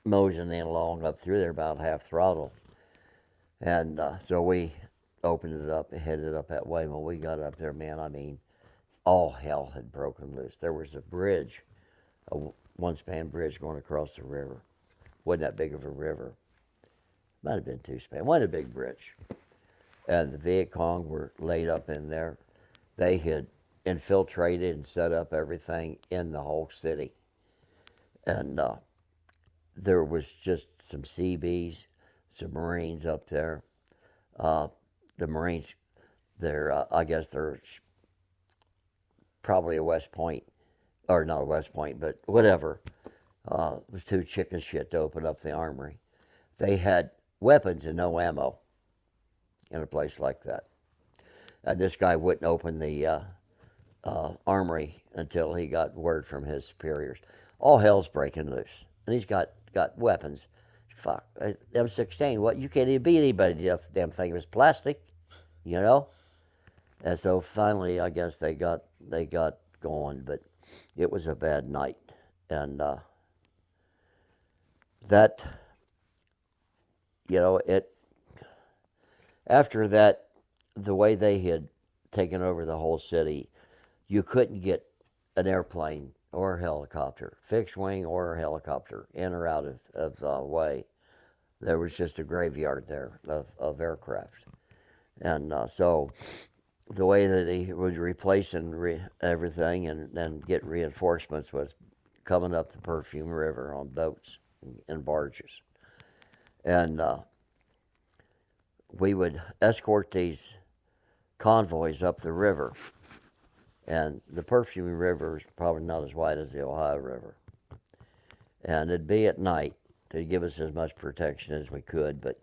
moseying along up through there about half throttle. And so we opened it up and headed up that way. When we got up there, man, I mean, all hell had broken loose. There was a bridge, a one-span bridge going across the river. Wasn't that big of a river. Might have been two-span. Wasn't a big bridge. And the Viet Cong were laid up in there. They had infiltrated and set up everything in the whole city. And there was just some CBs, some Marines up there. The Marines, I guess they're probably a West Point, or not a West Point, but whatever. It was too chicken shit to open up the armory. They had weapons and no ammo in a place like that. And this guy wouldn't open the armory until he got word from his superiors. All hell's breaking loose. And he's got weapons. Fuck, M16, what? You can't even beat anybody. The damn thing was plastic, you know? And so finally, I guess they got going, but it was a bad night. And that, you know, after that, the way they had taken over the whole city, you couldn't get an airplane or a helicopter, fixed wing or a helicopter, in or out of Hue. There was just a graveyard there of aircraft. And so the way that they would replace everything and get reinforcements was coming up the Perfume River on boats and barges. And we would escort these convoys up the river. And the Perfume River is probably not as wide as the Ohio River. And it'd be at night to give us as much protection as we could. But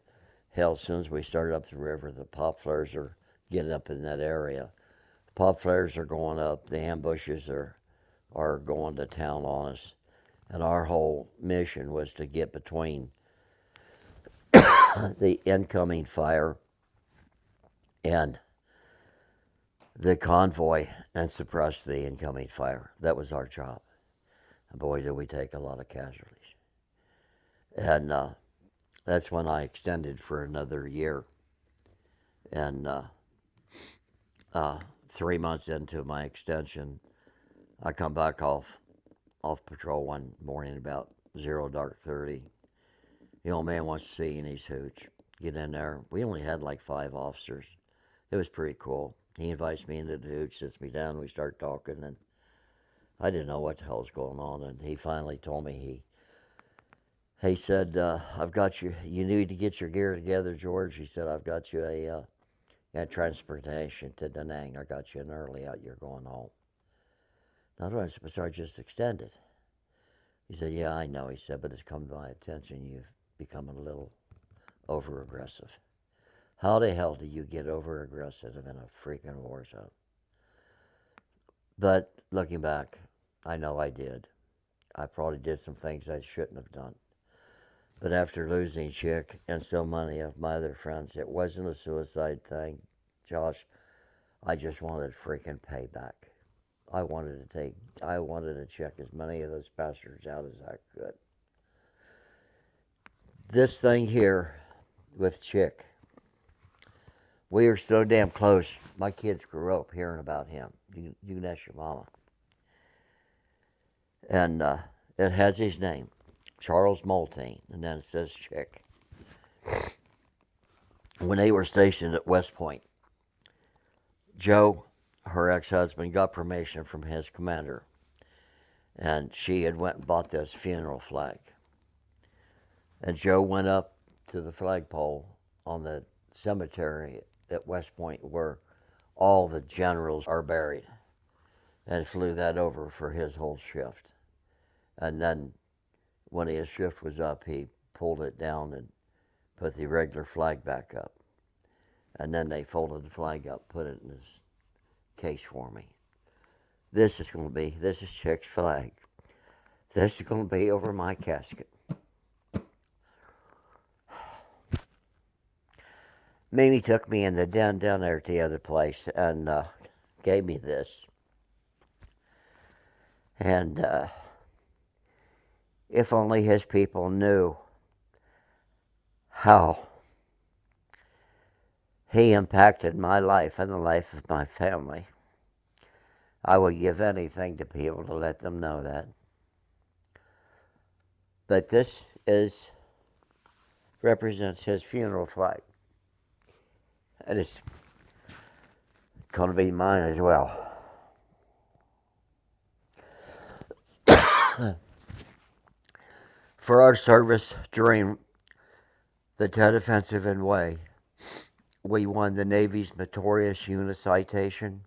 hell, as soon as we started up the river, the pop flares are getting up in that area. Pop flares are going up. The ambushes are going to town on us. And our whole mission was to get between the incoming fire and the convoy and suppress the incoming fire. That was our job. And boy, did we take a lot of casualties. And that's when I extended for another year. And 3 months into my extension, I come back off patrol one morning about 0:30. The old man wants to see and he's hooch. Get in there. We only had like 5 officers. It was pretty cool. He invites me into the hooch, sits me down, we start talking, and I didn't know what the hell was going on. And he finally told me, he said, I've got you. You need to get your gear together, George. He said, I've got you a transportation to Da Nang. I got you an early out. You're going home. Now, I just extended. He said, yeah, I know. He said, but it's come to my attention you've become a little over-aggressive. How the hell do you get over-aggressive in a freaking war zone? But looking back, I know I did. I probably did some things I shouldn't have done. But after losing Chick and so many of my other friends, it wasn't a suicide thing, Josh. I just wanted freaking payback. I wanted to check as many of those bastards out as I could. This thing here with Chick, we were so damn close. My kids grew up hearing about him. You can ask your mama. And it has his name, Charles Moltene, and then it says Chick. When they were stationed at West Point, Joe, her ex-husband, got permission from his commander, and she had went and bought this funeral flag. And Joe went up to the flagpole on the cemetery at West Point where all the generals are buried, and flew that over for his whole shift. And then when his shift was up, he pulled it down and put the regular flag back up. And then they folded the flag up, put it in his case for me. This is Chick's flag. This is going to be over my casket. Mimi took me in the den down there at the other place and gave me this. And if only his people knew how he impacted my life and the life of my family, I would give anything to be able to let them know that. But this represents his funeral flag. And it's going to be mine as well. For our service during the Tet Offensive in Way, we won the Navy's Meritorious Unit Citation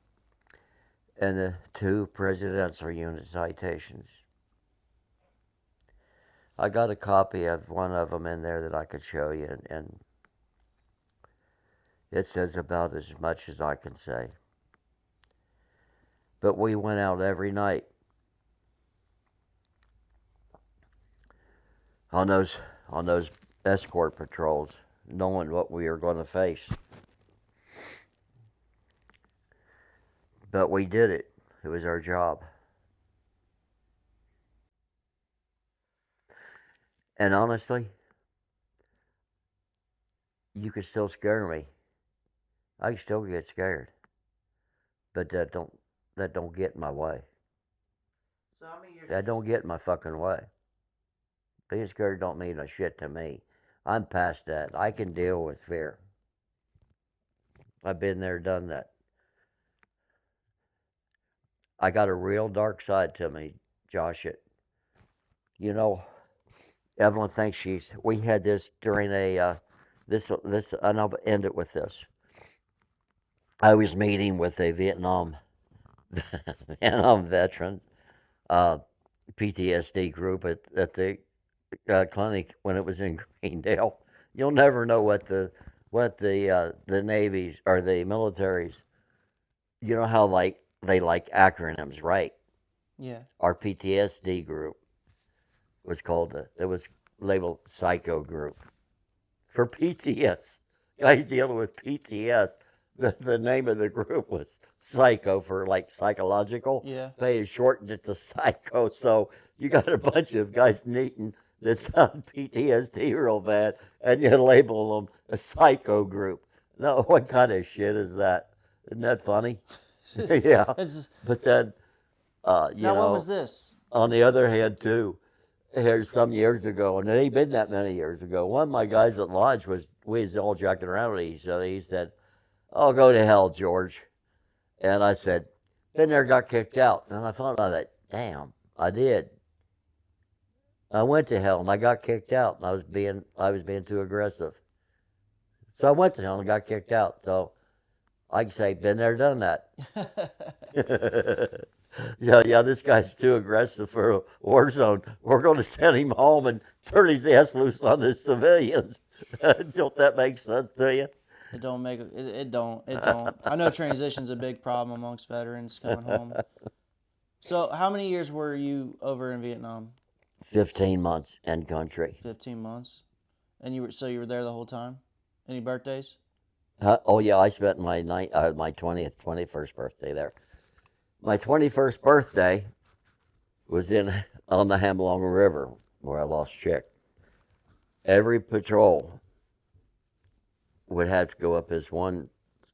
and the 2 Presidential Unit Citations. I got a copy of one of them in there that I could show you, and it says about as much as I can say. But we went out every night on those escort patrols, knowing what we were going to face. But we did it. It was our job. And honestly, you could still scare me. I still get scared. But that don't get in my way. So how many years? That don't get in my fucking way. Being scared don't mean a shit to me. I'm past that. I can deal with fear. I've been there, done that. I got a real dark side to me, Josh. Evelyn thinks we had this during this, and I'll end it with this. I was meeting with a Vietnam Vietnam veterans, PTSD group at the clinic when it was in Greendale. You'll never know what the navies or the militaries. You know how like they like acronyms, right? Yeah. Our PTSD group was called it was labeled Psycho Group for PTS. Guys dealing with PTS. The name of the group was Psycho for like psychological. Yeah. They shortened it to Psycho. So you got a bunch of guys needing that's got PTSD real bad, and you label them a Psycho group. No, what kind of shit is that? Isn't that funny? Yeah. It's, But then, you now, when was know, this? on the other hand, too, here's some years ago, and it ain't been that many years ago. One of my guys at Lodge we was all jacking around with each other. He said, "Oh, go to hell, George." And I said, "Been there, got kicked out." And I thought about it. Damn, I did. I went to hell and I got kicked out, and I was being too aggressive. So I went to hell and got kicked out. So I can say, been there, done that. Yeah, this guy's too aggressive for a war zone. We're going to send him home and turn his ass loose on the civilians. Don't that make sense to you? It don't make it. It don't. It don't. I know transition's a big problem amongst veterans coming home. So, how many years were you over in Vietnam? 15 months in country. 15 months. And you were there the whole time? Any birthdays? Oh yeah, I spent my 20th, 21st birthday there. My 21st birthday was on the Hamlong River where I lost Chick. Every patrol would have to go up this one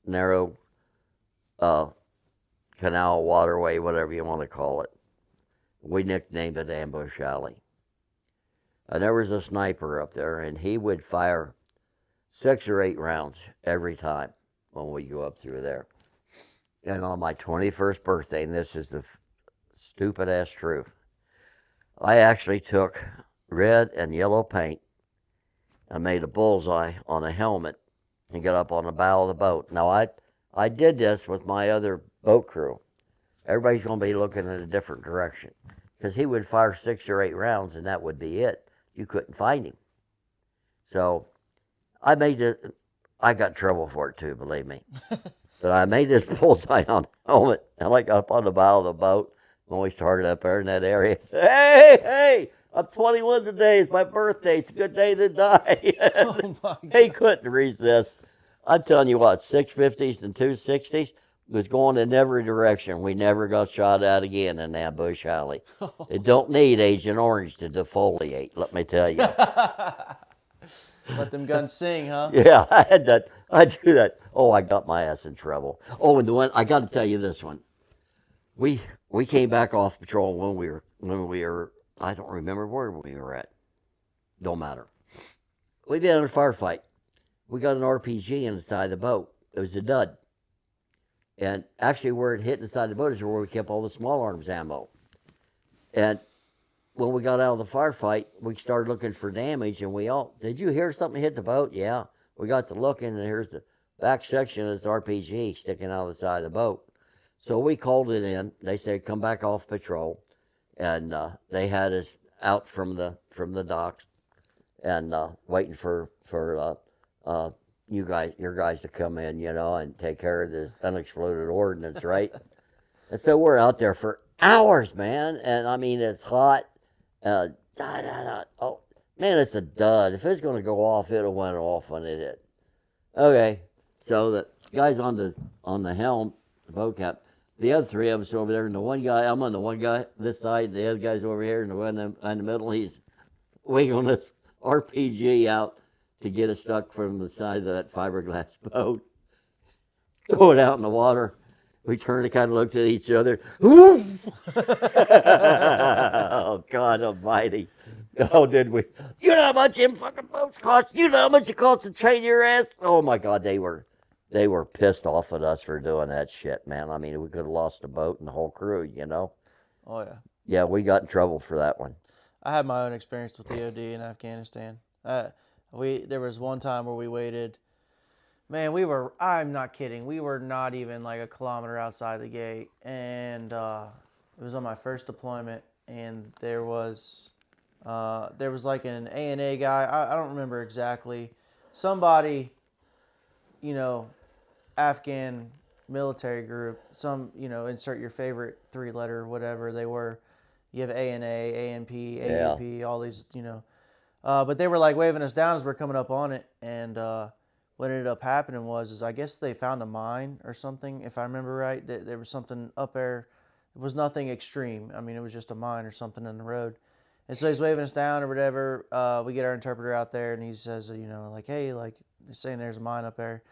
narrow canal, waterway, whatever you want to call it. We nicknamed it Ambush Alley. And there was a sniper up there, and he would fire 6 or 8 rounds every time when we go up through there. And on my 21st birthday, and this is the stupid ass truth, I actually took red and yellow paint and made a bullseye on a helmet and got up on the bow of the boat. Now, I did this with my other boat crew. Everybody's going to be looking in a different direction because he would fire 6 or 8 rounds and that would be it. You couldn't find him. So I made it. I got in trouble for it too, believe me. But I made this bullseye on the helmet and I got up on the bow of the boat when we started up there in that area. Hey, I'm 21 today. It's my birthday. It's a good day to die. Oh my God. He couldn't resist. I'm telling you what, 650s and 260s was going in every direction. We never got shot at again in Ambush Alley. It don't need Agent Orange to defoliate, let me tell you. Let them guns sing, huh? Yeah, I had that. I do that. Oh, I got my ass in trouble. Oh, and the one I got to tell you this one. We came back off patrol when we were I don't remember where we were at. Don't matter. We've been in a firefight. We got an RPG inside the boat. It was a dud. And actually where it hit inside the boat is where we kept all the small arms ammo. And when we got out of the firefight, we started looking for damage, and did you hear something hit the boat? Yeah. We got to looking, and here's the back section of this RPG sticking out of the side of the boat. So we called it in. They said, come back off patrol. And they had us out from the docks and waiting for your guys to come in, and take care of this unexploded ordnance, right? And so we're out there for hours, man. And I mean, it's hot. Oh, man, it's a dud. If it's going to go off, it'll went off when it hit. Okay, so the guy's on the helm, the boat cap. The other 3 of us are over there, and the one guy, I'm on the one guy this side, the other guy's over here, and the one in the middle, he's wiggling this RPG out to get us stuck from the side of that fiberglass boat. Throw it out in the water. We turned and kind of looked at each other. Oh, God almighty. Oh, did we? You know how much them fucking boats cost? You know how much it costs to train your ass? Oh, my God, they were pissed off at us for doing that shit, man. I mean, we could have lost the boat and the whole crew, Oh, yeah. Yeah, we got in trouble for that one. I had my own experience with the OD in Afghanistan. There was one time where we waited Man, I'm not kidding, we were not even like a kilometer outside the gate. And it was on my first deployment, and there was like an A&A guy, I don't remember exactly, somebody, you know, Afghan military group, some, insert your favorite 3-letter, whatever they were. You have ANA, ANP, Yeah. AUP, all these, but they were like waving us down as we're coming up on it. And what ended up happening is I guess they found a mine or something, if I remember right. There was something up there. It was nothing extreme. I mean, it was just a mine or something in the road. And so he's waving us down or whatever. We get our interpreter out there, and he says, like, hey, like, they're saying there's a mine up there.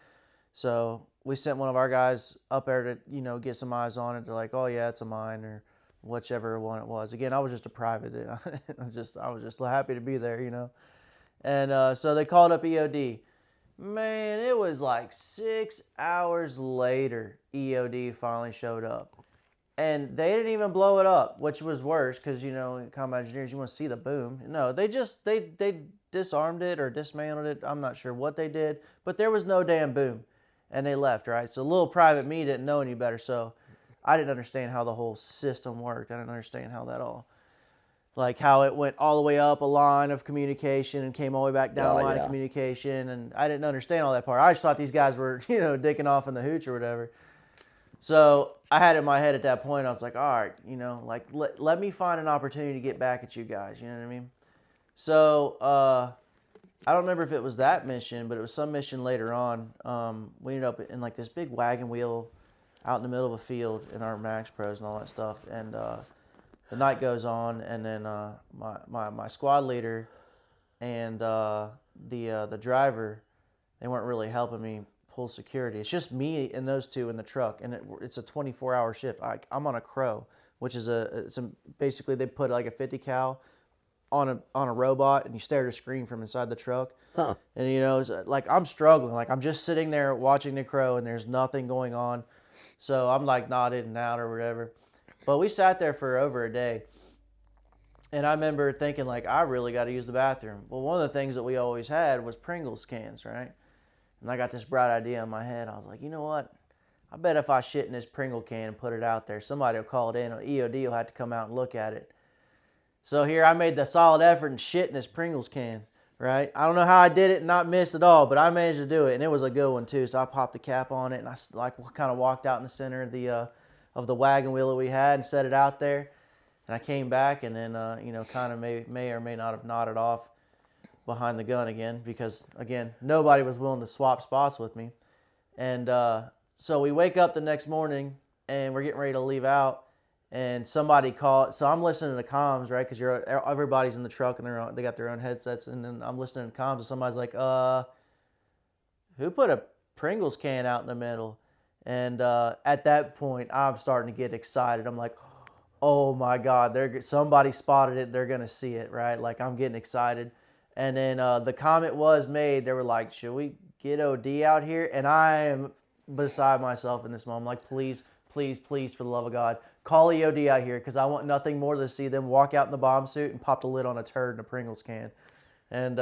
So we sent one of our guys up there to, get some eyes on it. They're like, oh yeah, it's a mine, or whichever one it was. Again, I was just a private. I was just happy to be there. And so they called up EOD. Man, it was like 6 hours later, EOD finally showed up. And they didn't even blow it up, which was worse because, in combat engineers, you want to see the boom. No, they disarmed it or dismantled it. I'm not sure what they did, but there was no damn boom. And they left, right? So little private me didn't know any better. So I didn't understand how the whole system worked. I didn't understand how that all, like how it went all the way up a line of communication and came all the way back down a line of communication. And I didn't understand all that part. I just thought these guys were, dicking off in the hooch or whatever. So I had it in my head at that point, I was like, all right, like let me find an opportunity to get back at you guys. You know what I mean? So I don't remember if it was that mission, but it was some mission later on. We ended up in like this big wagon wheel out in the middle of a field in our Max Pros and all that stuff. And the night goes on, and then my squad leader and the driver, they weren't really helping me pull security. It's just me and those two in the truck, and it's a 24-hour shift. I'm on a Crow, which is basically they put like a 50 cal on a robot, and you stare at a screen from inside the truck. Huh. And it's like I'm struggling, like I'm just sitting there watching the Crow, and there's nothing going on. So I'm like nodded and out or whatever. But we sat there for over a day, and I remember thinking like I really got to use the bathroom. Well, one of the things that we always had was Pringles cans, right? And I got this bright idea in my head. I was like, you know what? I bet if I shit in this Pringle can and put it out there, somebody will call it in. Or EOD will have to come out and look at it. So here I made the solid effort and shit in this Pringles can, right? I don't know how I did it and not miss at all, but I managed to do it, and it was a good one too. So I popped the cap on it, and I like kind of walked out in the center of the wagon wheel that we had and set it out there. And I came back, and then kind of may or may not have nodded off behind the gun again, because again nobody was willing to swap spots with me. And so we wake up the next morning, and we're getting ready to leave out, and somebody called. So I'm listening to comms, right? Because everybody's in the truck, and they got their own headsets, and then I'm listening to comms, and somebody's like, who put a Pringles can out in the middle? And at that point I'm starting to get excited. I'm like, oh my God, somebody spotted it, they're gonna see it, right? Like I'm getting excited. And then the comment was made. They were like, should we get OD out here? And I am beside myself in this moment. I'm like, please, please, please, for the love of God, call EOD out here, because I want nothing more than to see them walk out in the bomb suit and pop the lid on a turd in a Pringles can. And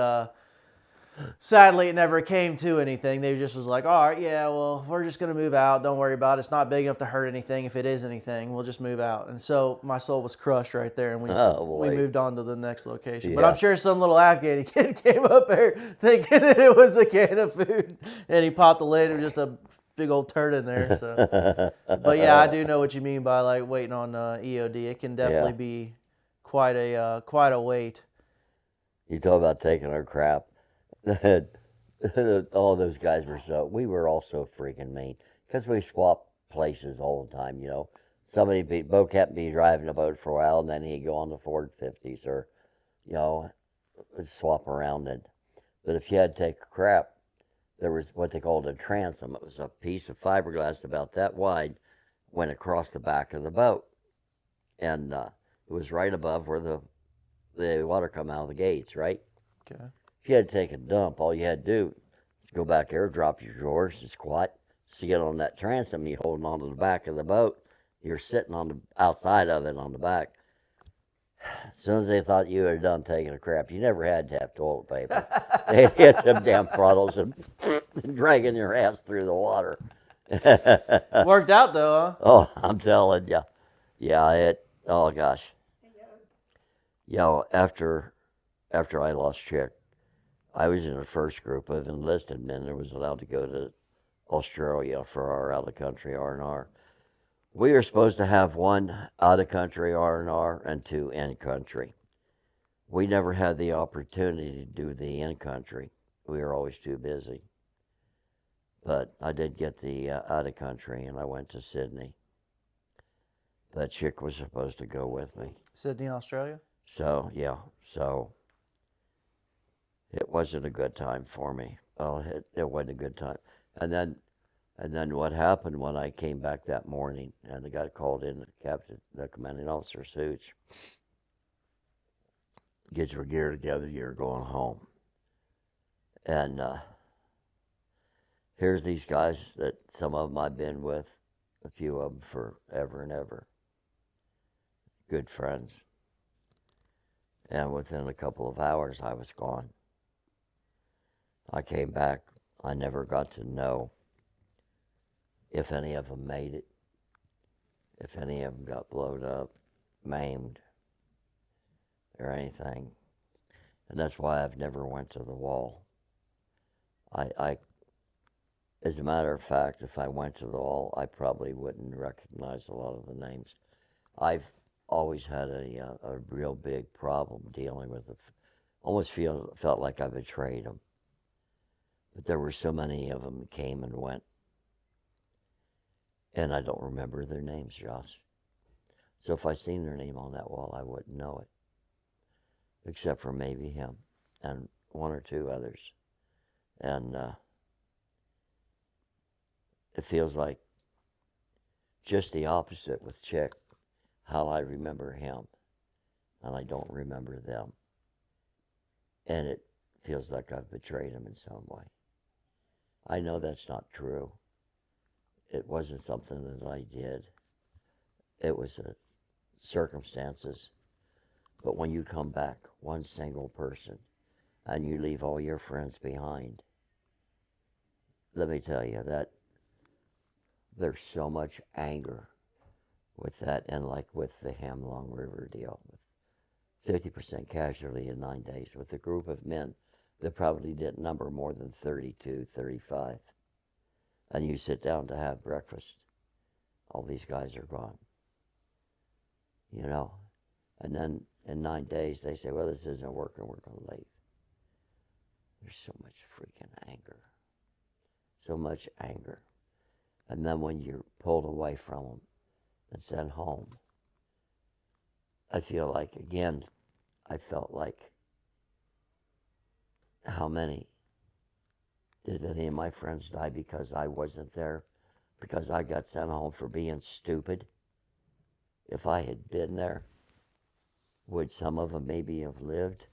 sadly, it never came to anything. They just was like, all right, yeah, well, we're just going to move out. Don't worry about it. It's not big enough to hurt anything. If it is anything, we'll just move out. And so my soul was crushed right there, and we moved on to the next location. Yeah. But I'm sure some little Afghan kid came up there thinking that it was a can of food, and he popped the lid, and just a big old turd in there. So, but yeah, I do know what you mean by like waiting on EOD. It can definitely be quite a wait. You talk about taking our crap. All those guys we were all so freaking mean, because we swapped places all the time. Bo kept me driving a boat for a while, and then he'd go on the Ford 50s, or swap around it. But if you had to take crap, there was what they called a transom. It was a piece of fiberglass about that wide, went across the back of the boat, and it was right above where the water come out of the gates, right? Okay. If you had to take a dump, all you had to do is go back there, drop your drawers, and squat, sit on that transom. You're holding onto the back of the boat. You're sitting on the outside of it on the back. As soon as they thought you were done taking a crap, you never had to have toilet paper. They'd hit them damn throttles and dragging your ass through the water. Worked out though, huh? Oh, I'm telling you. Yeah, oh gosh. After I lost Chick, I was in the first group of enlisted men that was allowed to go to Australia for our out-of-country R&R. We were supposed to have one out-of-country R&R and two in-country. We never had the opportunity to do the in-country. We were always too busy. But I did get the out-of-country, and I went to Sydney. That chick was supposed to go with me. Sydney, Australia? So, yeah. So, it wasn't a good time for me. Well, it wasn't a good time. And then what happened when I came back that morning, and I got called in, the commanding officer, Suits, get your gear together, you're going home. And here's these guys that some of them I've been with, a few of them forever and ever. Good friends. And within a couple of hours, I was gone. I came back. I never got to know if any of them made it, if any of them got blown up, maimed, or anything. And that's why I've never went to the wall. As a matter of fact, if I went to the wall, I probably wouldn't recognize a lot of the names. I've always had a real big problem dealing with it. Almost felt like I betrayed them. But there were so many of them that came and went. And I don't remember their names, Josh. So if I seen their name on that wall, I wouldn't know it. Except for maybe him and one or two others. And it feels like just the opposite with Chick, how I remember him, and I don't remember them. And it feels like I've betrayed him in some way. I know that's not true. It wasn't something that I did. It was circumstances. But when you come back, one single person, and you leave all your friends behind, let me tell you that there's so much anger with that, and like with the Hamlong River deal, with 50% casualty in 9 days, with a group of men that probably didn't number more than 32, 35. And you sit down to have breakfast, all these guys are gone. You know? And then in 9 days, they say, well, this isn't working, we're going to leave. There's so much freaking anger. So much anger. And then when you're pulled away from them and sent home, I feel like, again, I felt like, how many? Did any of my friends die because I wasn't there? Because I got sent home for being stupid? If I had been there, would some of them maybe have lived?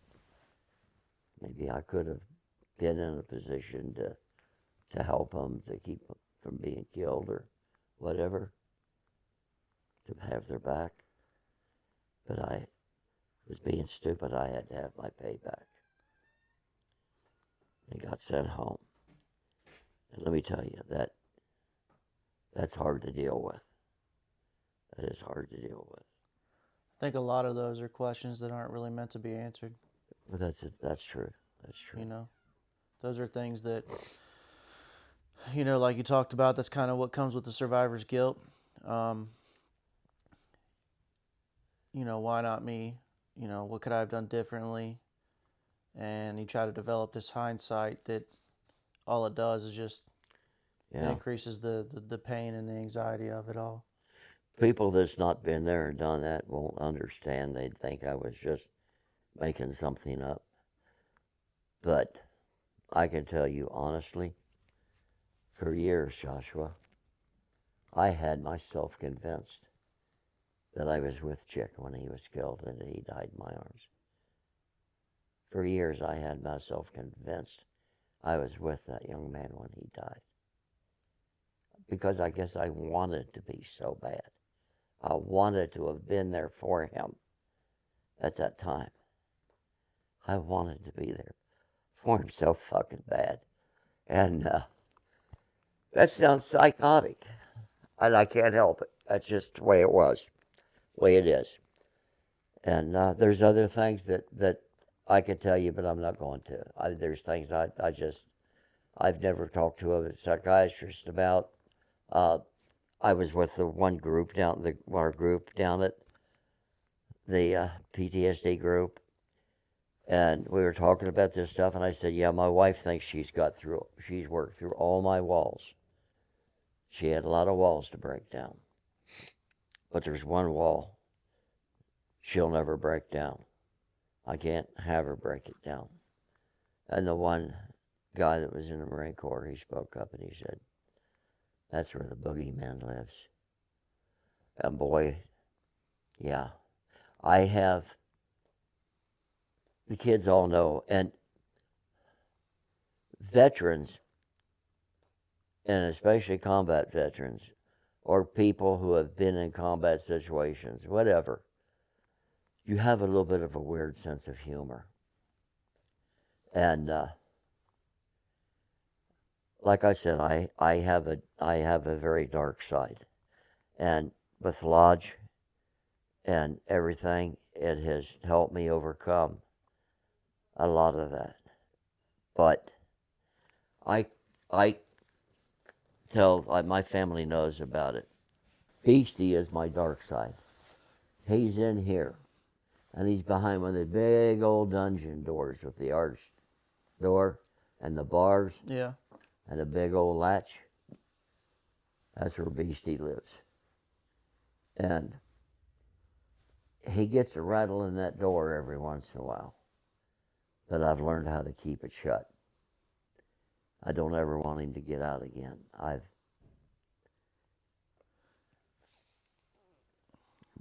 Maybe I could have been in a position to help them, to keep them from being killed or whatever, to have their back. But I was being stupid. I had to have my payback. And got sent home. And let me tell you, that's hard to deal with. That is hard to deal with. I think a lot of those are questions that aren't really meant to be answered. But that's true. That's true. You know, those are things that, you know, like you talked about, that's kind of what comes with the survivor's guilt. You know, why not me? You know, what could I have done differently? And you try to develop this hindsight that all it does is just it increases the pain and the anxiety of it all. People that's not been there and done that won't understand. They'd think I was just making something up. But I can tell you honestly, for years, Joshua, I had myself convinced that I was with Chick when he was killed and that he died in my arms. For years, I had myself convinced I was with that young man when he died. Because I guess I wanted to be so bad. I wanted to have been there for him. at that time. I wanted to be there for him so fucking bad. And that sounds psychotic. And I can't help it. That's just the way it was, the way it is. And there's other things that I could tell you, but I'm not going to. There's things I've never talked to a psychiatrist about. I was with the one group our group down at the PTSD group, and we were talking about this stuff, and I said, yeah, my wife thinks she's worked through all my walls. She had a lot of walls to break down, but there's one wall she'll never break down. I can't have her break it down. And the one guy that was in the Marine Corps, he spoke up and he said, that's where the boogeyman lives. And boy, yeah, the kids all know, and veterans, and especially combat veterans, or people who have been in combat situations, whatever, you have a little bit of a weird sense of humor. And like I said, I have a very dark side, and with Lodge and everything, it has helped me overcome a lot of that. But I tell my family knows about it. Beastie is my dark side. He's in here, and he's behind one of the big old dungeon doors with the arched door and the bars. Yeah. And a big old latch. That's where Beastie lives. And he gets a rattle in that door every once in a while. But I've learned how to keep it shut. I don't ever want him to get out again.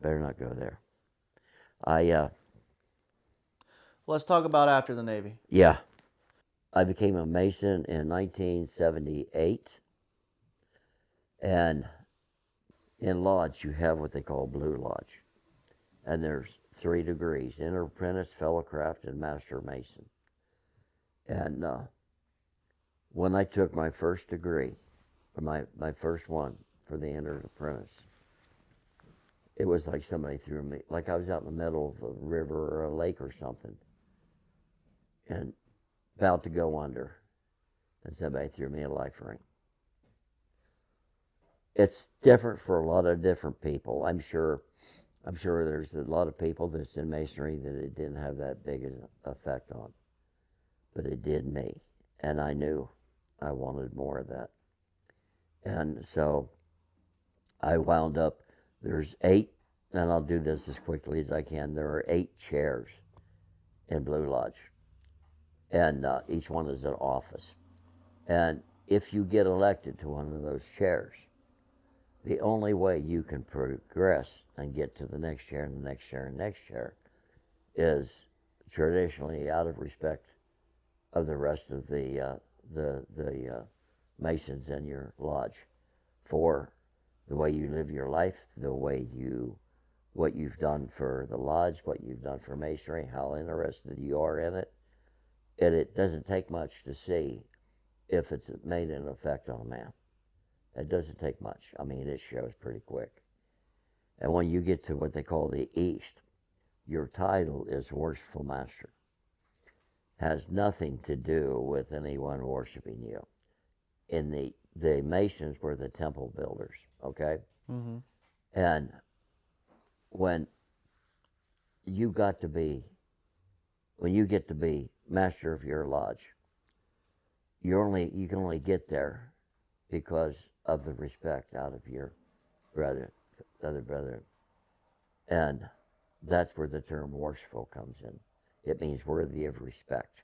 Better not go there. Let's talk about after the Navy. Yeah. I became a Mason in 1978. And in Lodge, you have what they call Blue Lodge. And there's 3 degrees: Inter Apprentice, Fellowcraft, and Master Mason. And when I took my first degree, my first one for the Inter Apprentice, it was like somebody threw me, like I was out in the middle of a river or a lake or something, and about to go under, and somebody threw me a life ring. It's different for a lot of different people. I'm sure there's a lot of people that's in Masonry that it didn't have that big an effect on. But it did me. And I knew I wanted more of that. And so I wound up, there's 8, and I'll do this as quickly as I can. There are 8 chairs in Blue Lodge. And each one is an office. And if you get elected to one of those chairs, the only way you can progress and get to the next chair and the next chair and the next chair is traditionally out of respect of the rest of the Masons in your lodge, for the way you live your life, what you've done for the lodge, what you've done for Masonry, how interested you are in it. And it doesn't take much to see if it's made an effect on a man. It doesn't take much. I mean, it shows pretty quick. And when you get to what they call the East, your title is Worshipful Master. Has nothing to do with anyone worshiping you. In the Masons were the temple builders, okay? Mm-hmm. And when you get to be master of your lodge, you can only get there because of the respect out of your other brethren. And that's where the term worshipful comes in. It means worthy of respect.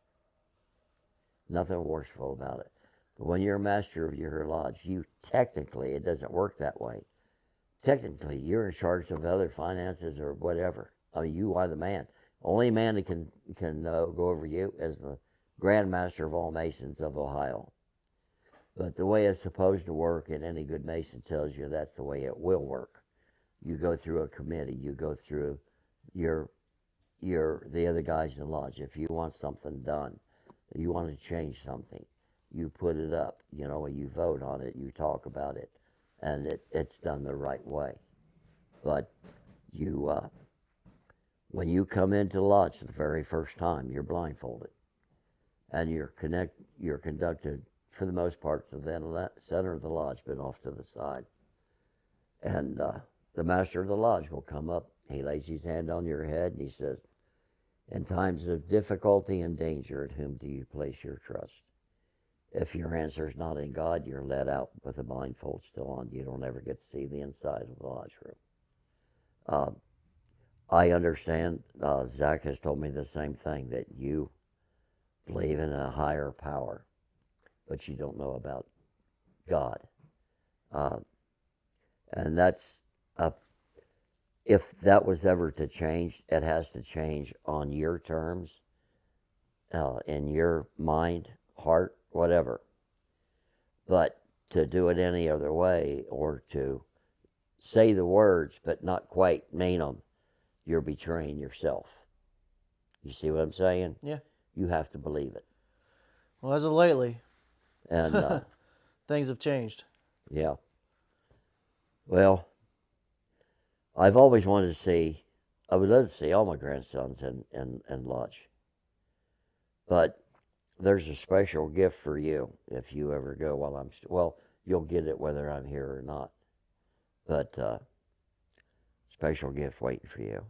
Nothing worshipful about it. But when you're a master of your lodge, technically, it doesn't work that way. Technically, you're in charge of other finances or whatever. I mean, you are the man. Only man that can go over you is the Grand Master of all Masons of Ohio. But the way it's supposed to work, and any good Mason tells you that's the way it will work. You go through a committee. You go through your the other guys in the lodge. If you want something done, you want to change something, you put it up, you vote on it, you talk about it, and it's done the right way. But when you come into the lodge the very first time, you're blindfolded, and you're conducted for the most part to the center of the lodge, but off to the side. And the master of the lodge will come up. He lays his hand on your head and he says, "In times of difficulty and danger, at whom do you place your trust?" If your answer is not in God, you're let out with the blindfold still on. You don't ever get to see the inside of the lodge room. I understand, Zach has told me the same thing, that you believe in a higher power, but you don't know about God. And that's, if that was ever to change, it has to change on your terms, in your mind, heart, whatever. But to do it any other way, or to say the words but not quite mean them, you're betraying yourself. You see what I'm saying? Yeah. You have to believe it. Well, as of lately, And things have changed. yeah. Well, I've always wanted to see, I would love to see all my grandsons in lodge. But there's a special gift for you if you ever go while I'm, well, you'll get it whether I'm here or not. But special gift waiting for you.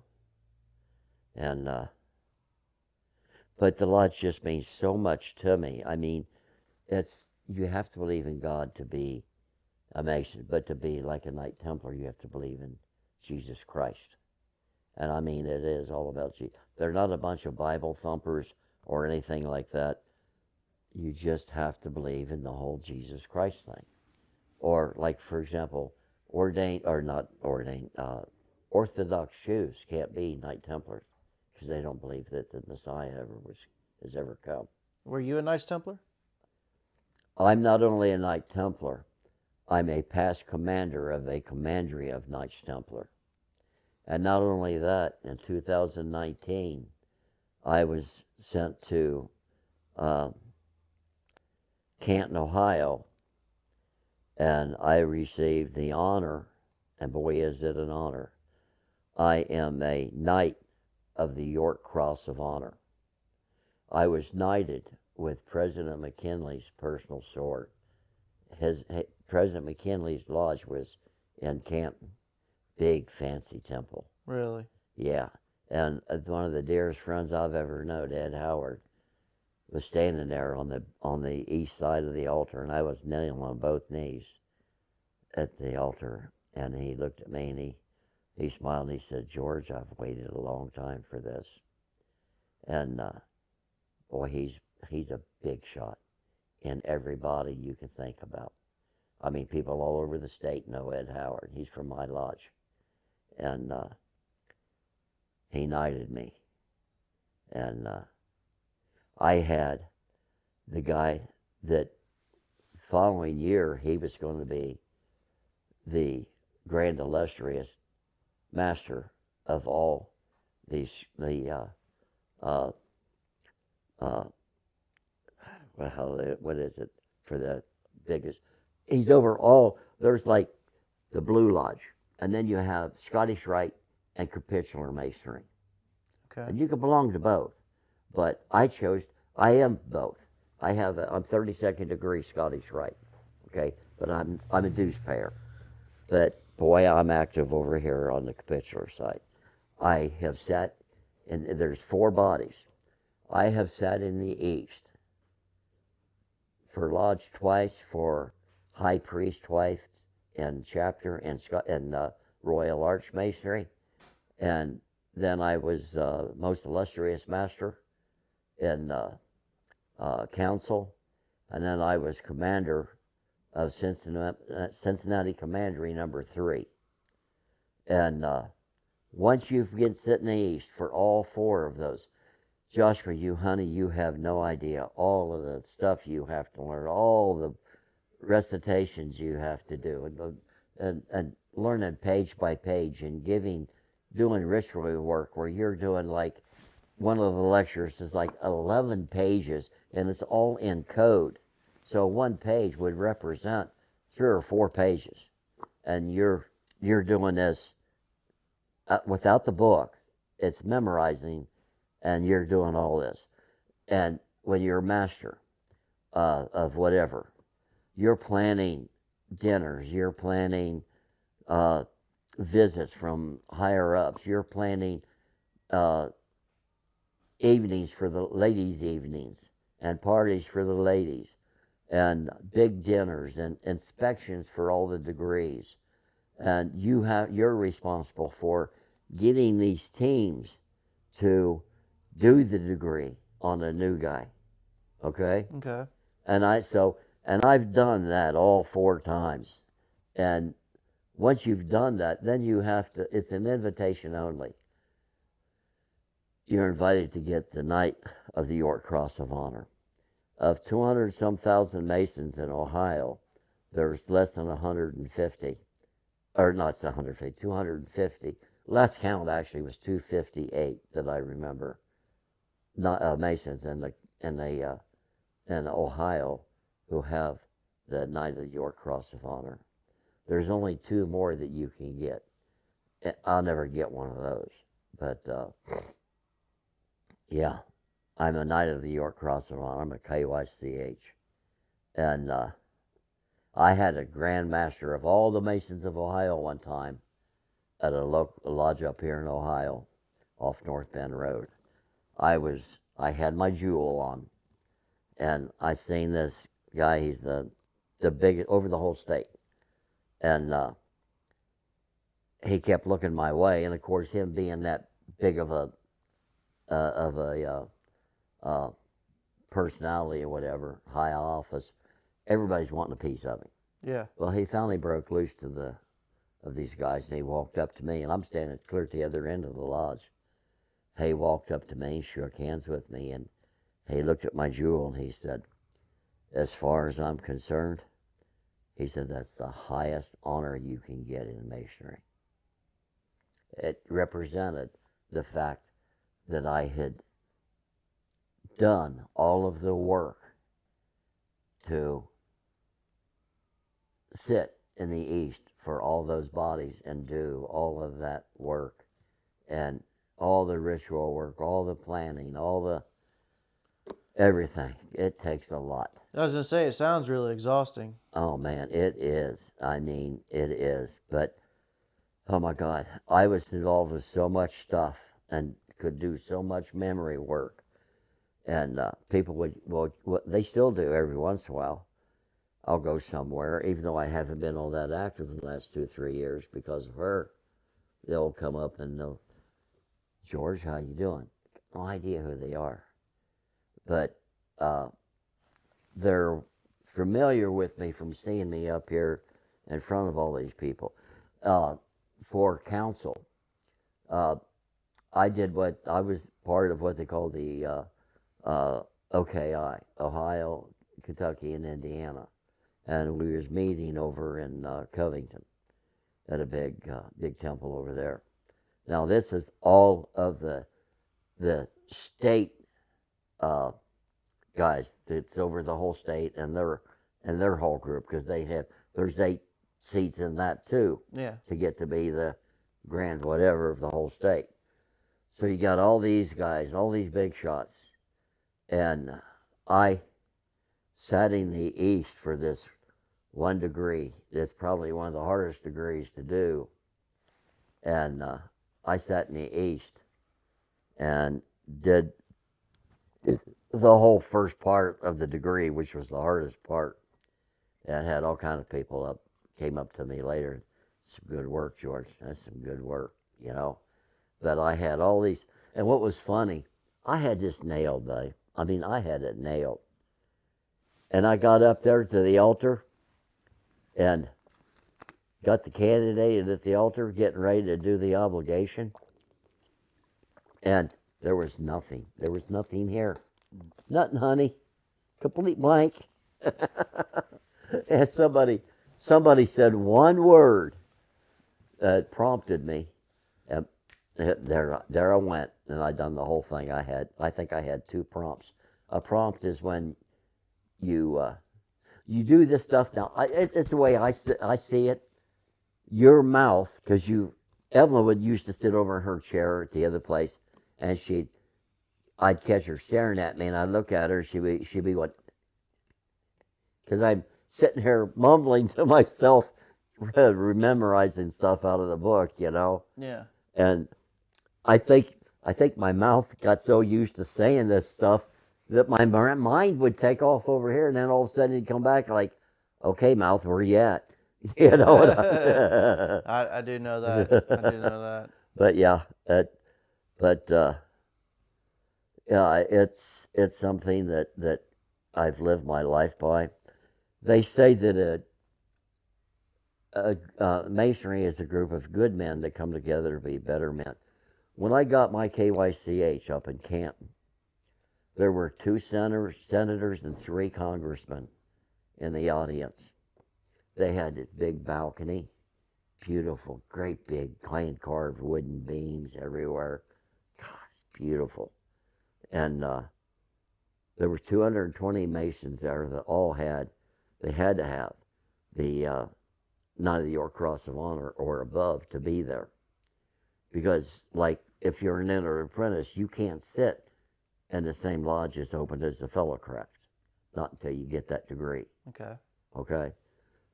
And but the lodge just means so much to me. I mean, you have to believe in God to be a Mason, but to be like a Knight Templar, you have to believe in Jesus Christ. And I mean, it is all about Jesus. They're not a bunch of Bible thumpers or anything like that. You just have to believe in the whole Jesus Christ thing. Or, like, for example, Orthodox Jews can't be Knight Templars because they don't believe that the Messiah has ever come. Were you a Knights Templar? I'm not only a Knight Templar, I'm a past commander of a commandery of Knights Templar. And not only that, in 2019, I was sent to Canton, Ohio, and I received the honor, and boy, is it an honor. I am a Knight of the York Cross of Honor. I was knighted with President McKinley's personal sword. President McKinley's lodge was in Canton. Big, fancy temple. Really? Yeah. And one of the dearest friends I've ever known, Ed Howard, was standing there on the east side of the altar, and I was kneeling on both knees at the altar. And he looked at me and he smiled and he said, "George, I've waited a long time for this." And boy, he's a big shot in every body you can think about. I mean, people all over the state know Ed Howard. He's from my lodge. And he knighted me. And I had the guy that following year, he was going to be the grand illustrious master of all these, what is it, for the biggest, he's over all, there's like the Blue Lodge, and then you have Scottish Rite and Capitular Masonry. Okay. And you can belong to both, but I am both. I'm 32nd degree Scottish Rite, okay, but I'm a dues payer. But boy, I'm active over here on the Capitular side. I have sat, and there's 4 bodies. I have sat in the East for Lodge twice, for High Priest twice, and Chapter, and Royal Arch Masonry. And then I was Most Illustrious Master in Council. And then I was Commander of Cincinnati Commandery number 3. And once you get sit in the East for all 4 of those, Joshua, you have no idea all of the stuff you have to learn, all the recitations you have to do, and learning page by page, and doing ritual work where you're doing like one of the lectures is like 11 pages, and it's all in code. So one page would represent 3 or 4 pages, and you're doing this without the book. It's memorizing, and you're doing all this. And when you're a master of whatever, you're planning dinners, you're planning visits from higher ups, you're planning evenings for the ladies' evenings, and parties for the ladies, and big dinners, and inspections for all the degrees. And you're responsible for getting these teams to do the degree on a new guy. Okay? Okay. And I've done that all 4 times. And once you've done that, then you have to, it's an invitation only. You're invited to get the Knight of the York Cross of Honor. Of 200-some thousand Masons in Ohio, there's less than 150. Or not 150, 250. Last count actually was 258 that I remember. Not Masons in Ohio who have the Knight of the York Cross of Honor. There's only 2 more that you can get. I'll never get one of those. But yeah, I'm a Knight of the York Cross of Honor. I'm a KYCH. And I had a Grand Master of all the Masons of Ohio one time at a lodge up here in Ohio off North Bend Road. I had my jewel on, and I seen this guy. He's the biggest over the whole state, and he kept looking my way. And of course, him being that big of a personality or whatever, high office, everybody's wanting a piece of him. Yeah. Well, he finally broke loose of these guys, and he walked up to me, and I'm standing clear at the other end of the lodge. He walked up to me, shook hands with me, and he looked at my jewel, and he said, "As far as I'm concerned," he said, "that's the highest honor you can get in Masonry." It represented the fact that I had done all of the work to sit in the East for all those bodies and do all of that work and all the ritual work, all the planning, all the everything. It takes a lot. I was going to say, it sounds really exhausting. Oh man, it is. I mean, it is. But oh my God, I was involved with so much stuff and could do so much memory work. And people they still do every once in a while. I'll go somewhere, even though I haven't been all that active in the last 2-3 years because of her. They'll come up and they'll, "George, how you doing?" No idea who they are. But they're familiar with me from seeing me up here in front of all these people. For council, I was part of what they call the OKI, Ohio, Kentucky, and Indiana. And we was meeting over in Covington at a big temple over there. Now this is all of the state guys. It's over the whole state and their whole group, because there's 8 seats in that too. Yeah. To get to be the grand whatever of the whole state. So you got all these guys, all these big shots, and I sat in the East for this 1 degree. It's probably one of the hardest degrees to do. And I sat in the East and did the whole first part of the degree, which was the hardest part. And had all kind of people came up to me later. "Some good work, George. That's some good work, you know." But I had all these, and what was funny, I had this nailed, babe. I mean, I had it nailed. And I got up there to the altar and got the candidate at the altar getting ready to do the obligation. And there was nothing. There was nothing here. Nothing, honey. Complete blank. And somebody said one word that prompted me. there I went, and I done the whole thing. I think I had 2 prompts. A prompt is when you you do this stuff. Now, it's the way I see it. Your mouth, because Evelyn would used to sit over in her chair at the other place, and I'd catch her staring at me, and I'd look at her, she'd be what? Because I'm sitting here mumbling to myself, memorizing stuff out of the book, Yeah. And I think my mouth got so used to saying this stuff that my mind would take off over here, and then all of a sudden it'd come back like, "Okay, mouth, where you at?" You know what I do know that. I do know that. But yeah, yeah, it's something that I've lived my life by. They say that Masonry is a group of good men that come together to be better men. When I got my KYCH up in Canton, there were 2 senators and 3 congressmen in the audience. They had this big balcony, beautiful, great big hand carved wooden beams everywhere. God, it's beautiful. And there were 220 Masons there that all they had to have the Knight of the York Cross of Honor or above to be there. Because, like, if you're an entered apprentice, you can't sit in the same lodge as open as the fellowcraft. Not until you get that degree. Okay. Okay?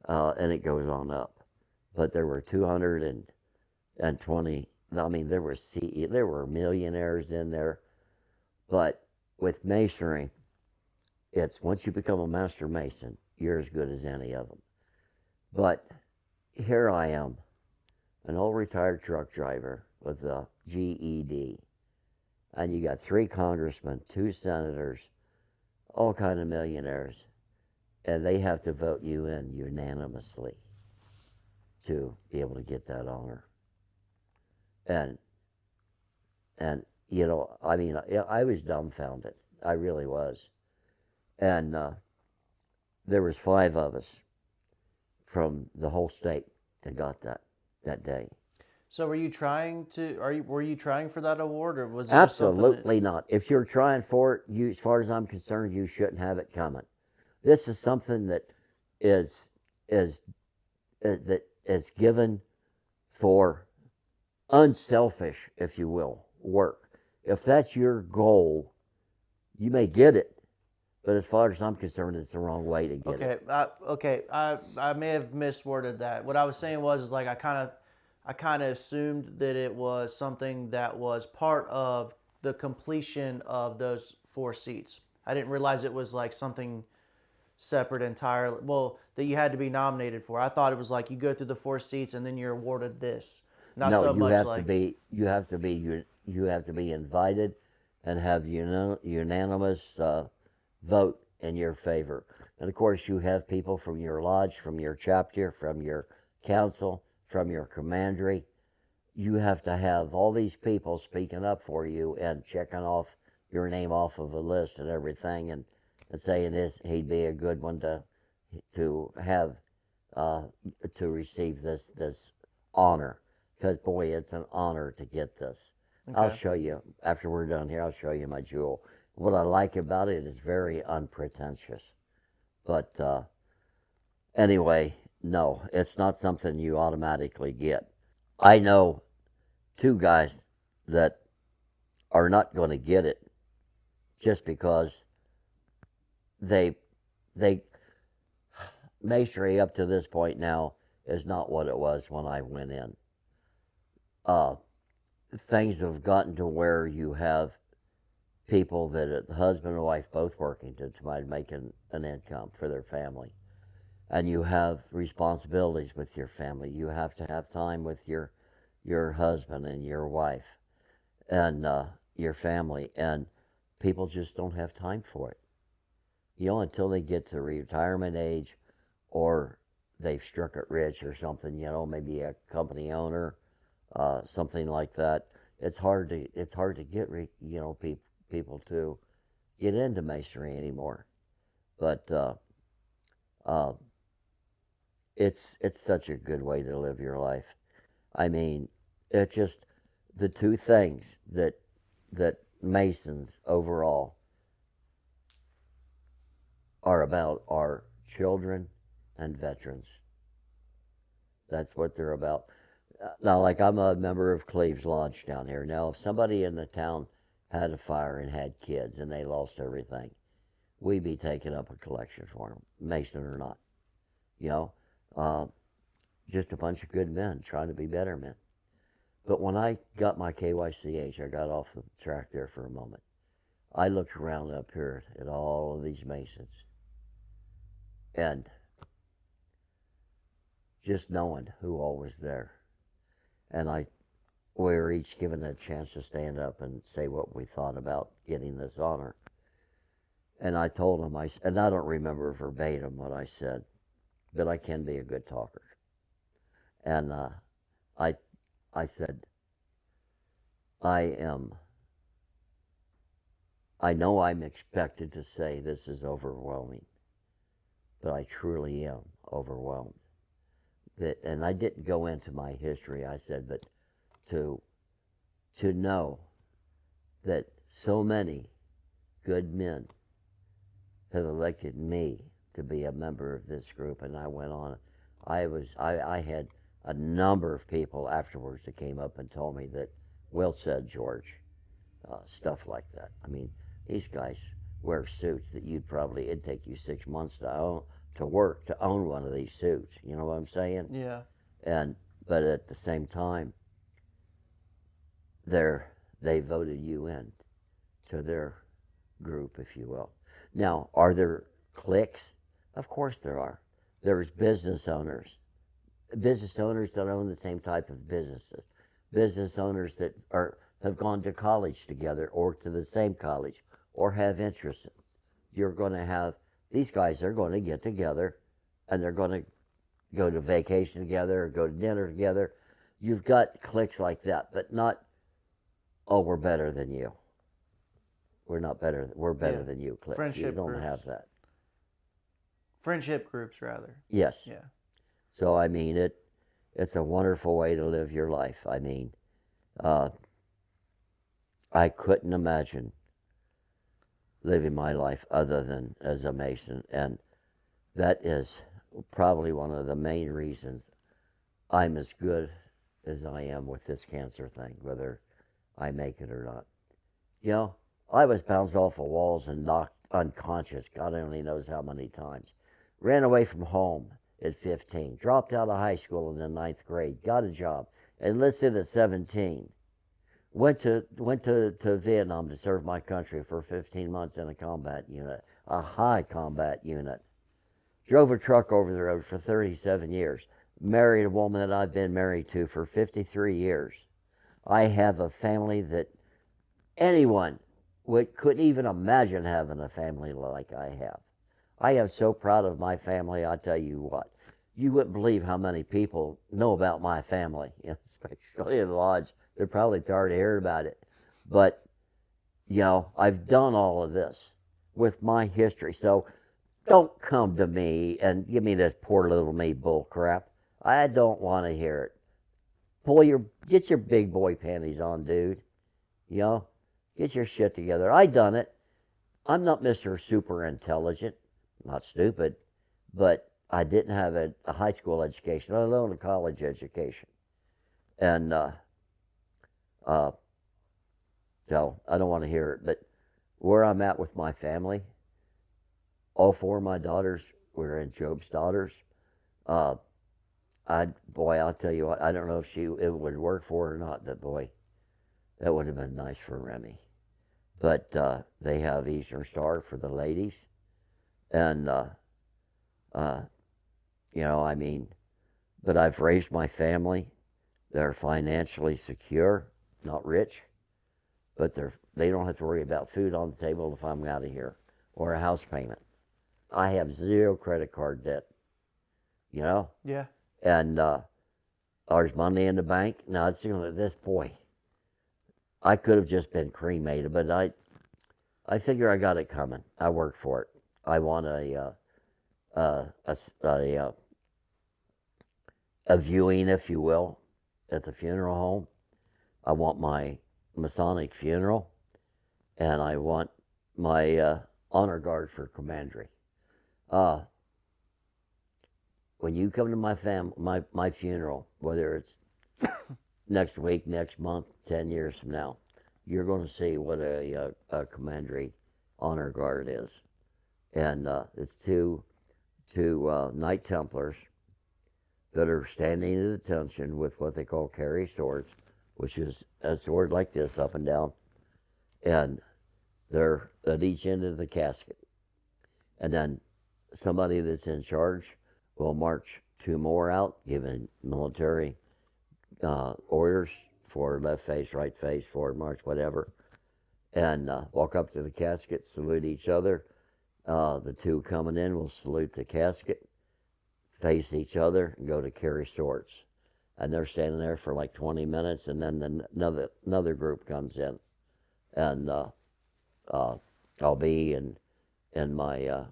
And it goes on up. But there were 220. I mean, there were millionaires in there. But with Masonry, it's once you become a Master Mason, you're as good as any of them. But here I am, an old retired truck driver with a GED. And you got 3 congressmen, 2 senators, all kind of millionaires. And they have to vote you in unanimously to be able to get that honor. And I mean, I was dumbfounded. I really was. And there was 5 of us from the whole state that got that day. So were you trying for that award, or was it Absolutely not. If you're trying for it, as far as I'm concerned, you shouldn't have it coming. This is something that is given for unselfish, if you will, work. If that's your goal, you may get it, but as far as I'm concerned, it's the wrong way to get it. I may have misworded that. What I was saying was like I kind of assumed that it was something that was part of the completion of those 4 seats. I didn't realize it was like something separate entirely. Well, that you had to be nominated for. I thought it was like you go through the 4 seats and then you're awarded this. Not no, so you much have like you have to be invited and have unanimous vote in your favor. And of course, you have people from your lodge, from your chapter, from your council, from your commandery. You have to have all these people speaking up for you and checking off your name off of a list and everything, and saying he'd be a good one to have to receive this honor. Because boy, it's an honor to get this. Okay. I'll show you after we're done here. I'll show you my jewel. What I like about it is very unpretentious. But anyway, no, it's not something you automatically get. I know 2 guys that are not going to get it just because they Masonry up to this point now is not what it was when I went in. Things have gotten to where you have people that the husband and wife both working to try to make an income for their family. And you have responsibilities with your family. You have to have time with your husband and your wife and your family. And people just don't have time for it. Until they get to retirement age or they've struck it rich or something, maybe a company owner, something like that. It's hard to get people to get into Masonry anymore. But it's such a good way to live your life. I mean, it just the two things that Masons overall are about are children and veterans. That's what they're about. Now, like I'm a member of Cleves Lodge down here. Now, if somebody in the town had a fire and had kids and they lost everything, we'd be taking up a collection for them, Mason or not. You know, just a bunch of good men trying to be better men. But when I got my KYCH, I got off the track there for a moment. I looked around up here at all of these Masons, and just knowing who all was there, and we were each given a chance to stand up and say what we thought about getting this honor. And I told him, and I don't remember verbatim what I said, but I can be a good talker. And I said, I know I'm expected to say this is overwhelming, but I truly am overwhelmed. And I didn't go into my history. I said, but to know that so many good men have elected me to be a member of this group, and I went on. I had a number of people afterwards that came up and told me that, well said, George, stuff like that. I mean, these guys wear suits that it'd take you 6 months to work to own one of these suits. You know what I'm saying? Yeah. But at the same time, they voted you in to their group, if you will. Now, are there cliques? Of course there are. There's business owners that own the same type of businesses, business owners that have gone to college together or to the same college or have interests. You're going to have, these guys are going to get together and they're going to go to vacation together or go to dinner together. You've got cliques like that, but not, oh, we're better than you. We're not better. We're better than you, cliques. Friendship You don't groups. have that. Friendship groups, rather. Yes. Yeah. So, I mean, it's a wonderful way to live your life. I mean, I couldn't imagine living my life other than as a Mason. And that is probably one of the main reasons I'm as good as I am with this cancer thing, whether I make it or not. You know, I was bounced off of walls and knocked unconscious, God only knows how many times. Ran away from home at 15, dropped out of high school in the 9th grade, got a job, enlisted at 17, went to Vietnam to serve my country for 15 months in a combat unit, a high combat unit. Drove a truck over the road for 37 years, married a woman that I've been married to for 53 years. I have a family that anyone couldn't even imagine having a family like I have. I am so proud of my family, I tell you what. You wouldn't believe how many people know about my family, especially in the lodge. They're probably tired of hearing about it. But, you know, I've done all of this with my history. So don't come to me and give me this poor little me bull crap. I don't want to hear it. Get your big boy panties on, dude. You know, get your shit together. I done it. I'm not Mr. Super Intelligent. Not stupid, but I didn't have a high school education, let alone a college education. And so I don't want to hear it, but where I'm at with my family, all 4 of my daughters were in Job's daughters. I'll tell you what, I don't know if it would work for her or not, but boy, that would have been nice for Remy. But they have Eastern Star for the ladies. And, you know, I mean, but I've raised my family. They're financially secure, not rich, but they don't have to worry about food on the table if I'm out of here or a house payment. I have 0 credit card debt, you know? Yeah. And there's money in the bank. Now, I could have just been cremated, but I figure I got it coming. I worked for it. I want a viewing, if you will, at the funeral home. I want my Masonic funeral, and I want my honor guard for commandery. When you come to my funeral, whether it's next week, next month, 10 years from now, you're going to see what a commandery honor guard is. And it's two Knight Templars that are standing at attention with what they call carry swords, which is a sword like this up and down. And they're at each end of the casket. And then somebody that's in charge will march two more out, giving military orders for left face, right face, forward march, whatever, and walk up to the casket, salute each other. The two coming in will salute the casket, face each other, and go to carry swords. And they're standing there for like 20 minutes, and then another group comes in, and I'll be in my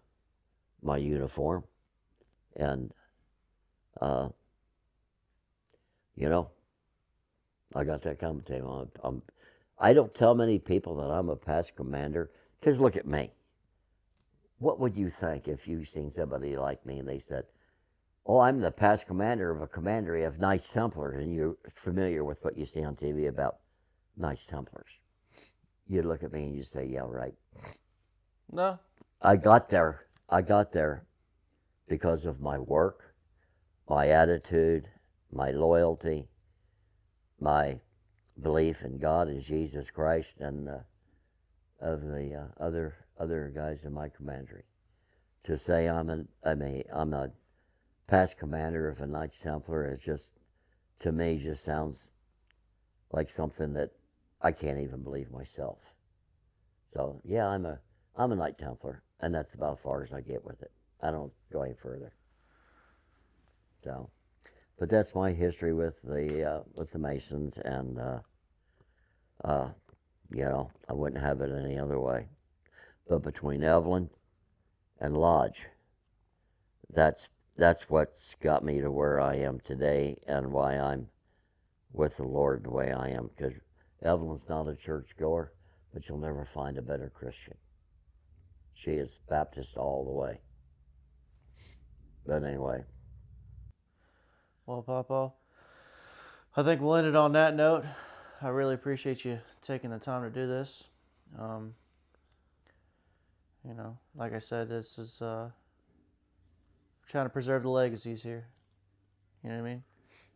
my uniform, and you know, I got that coming to me. I don't tell many people that I'm a past commander, because look at me. What would you think if you seen somebody like me and they said, "Oh, I'm the past commander of a commandery of Knights Templar," and you're familiar with what you see on TV about Knights Templars? You'd look at me and you'd say, "Yeah, right." No. I got there because of my work, my attitude, my loyalty, my belief in God and Jesus Christ, and of the other guys in my commandery. To say I'm a past commander of a Knights Templar is just, to me, just sounds like something that I can't even believe myself. So yeah, I'm a Knight Templar, and that's about as far as I get with it. I don't go any further. So, but that's my history with the Masons, and you know, I wouldn't have it any other way. But between Evelyn and Lodge, that's what's got me to where I am today, and why I'm with the Lord the way I am. Because Evelyn's not a churchgoer, but you'll never find a better Christian. She is Baptist all the way. But anyway. Well, Papa, I think we'll end it on that note. I really appreciate you taking the time to do this. You know, like I said, this is trying to preserve the legacies here. You know what I mean?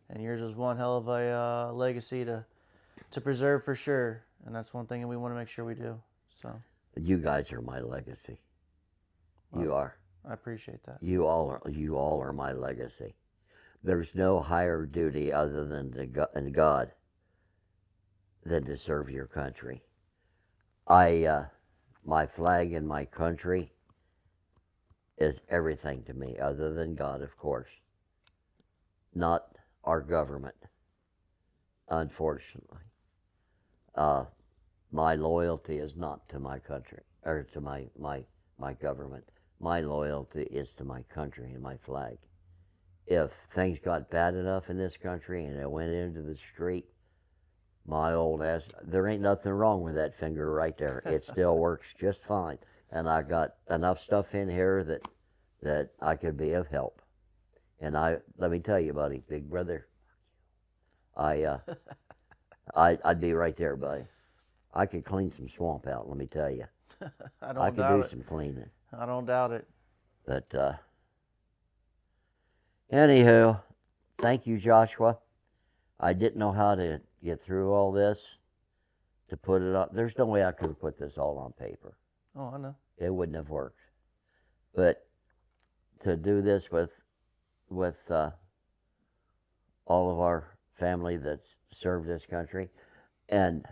And yours is one hell of a legacy to preserve for sure. And that's one thing that we want to make sure we do. So You guys are my legacy. Well, you are. I appreciate that. You all are my legacy. There's no higher duty other than in God than to serve your country. My flag and my country is everything to me, other than God, of course. Not our government, unfortunately. My loyalty is not to my country, or to my government. My loyalty is to my country and my flag. If things got bad enough in this country and I went into the street, my old ass, there ain't nothing wrong with that finger right there. It still works just fine. And I got enough stuff in here that I could be of help. And let me tell you, buddy, big brother, I'd be right there, buddy. I could clean some swamp out, let me tell you. I could do some cleaning. I don't doubt it. But anywho, thank you, Joshua. I didn't know how to get through all this, to put it on. There's no way I could have put this all on paper. Oh, I know. It wouldn't have worked. But to do this with all of our family that's served this country, and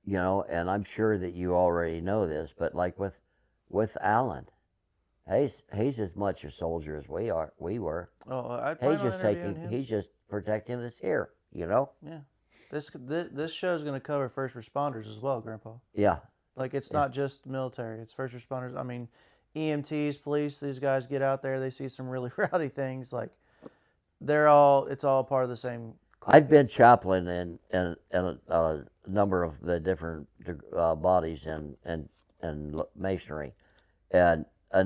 you know, and I'm sure that you already know this, but like with Alan, he's as much a soldier as we were. Oh, I plan on interviewing him. He's just protecting us here, you know. Yeah, this show is going to cover first responders as well, Grandpa. Yeah. Like, it's not just military; it's first responders. I mean, EMTs, police. These guys get out there; they see some really rowdy things. Like, it's all part of the same. I've been chaplain in number of the different bodies in Masonry, and a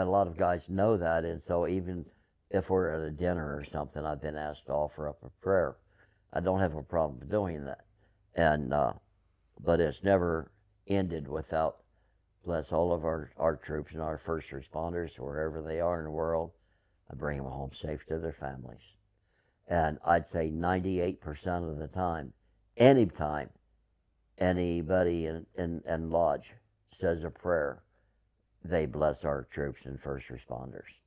lot of guys know that, and so even if we're at a dinner or something, I've been asked to offer up a prayer. I don't have a problem doing that, and but it's never ended without bless all of our troops and our first responders wherever they are in the world. I bring them home safe to their families, and I'd say 98% of the time, anytime anybody in lodge says a prayer, they bless our troops and first responders.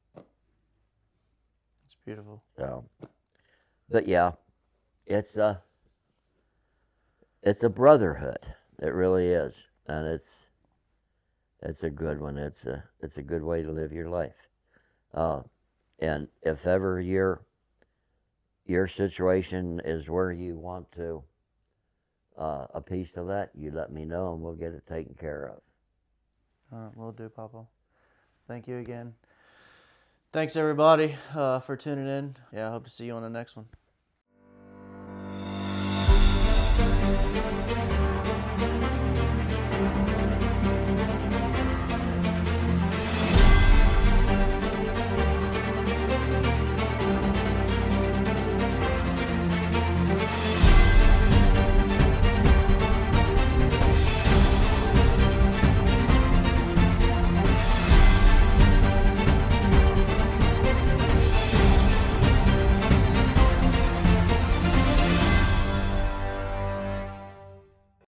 It's beautiful. So, but yeah, it's a brotherhood. It really is, and it's a good one. It's a good way to live your life. And if ever your situation is where you want to a piece of that, you let me know and we'll get it taken care of. All right, will do, Papa. Thank you again. Thanks, everybody, for tuning in. Yeah, I hope to see you on the next one.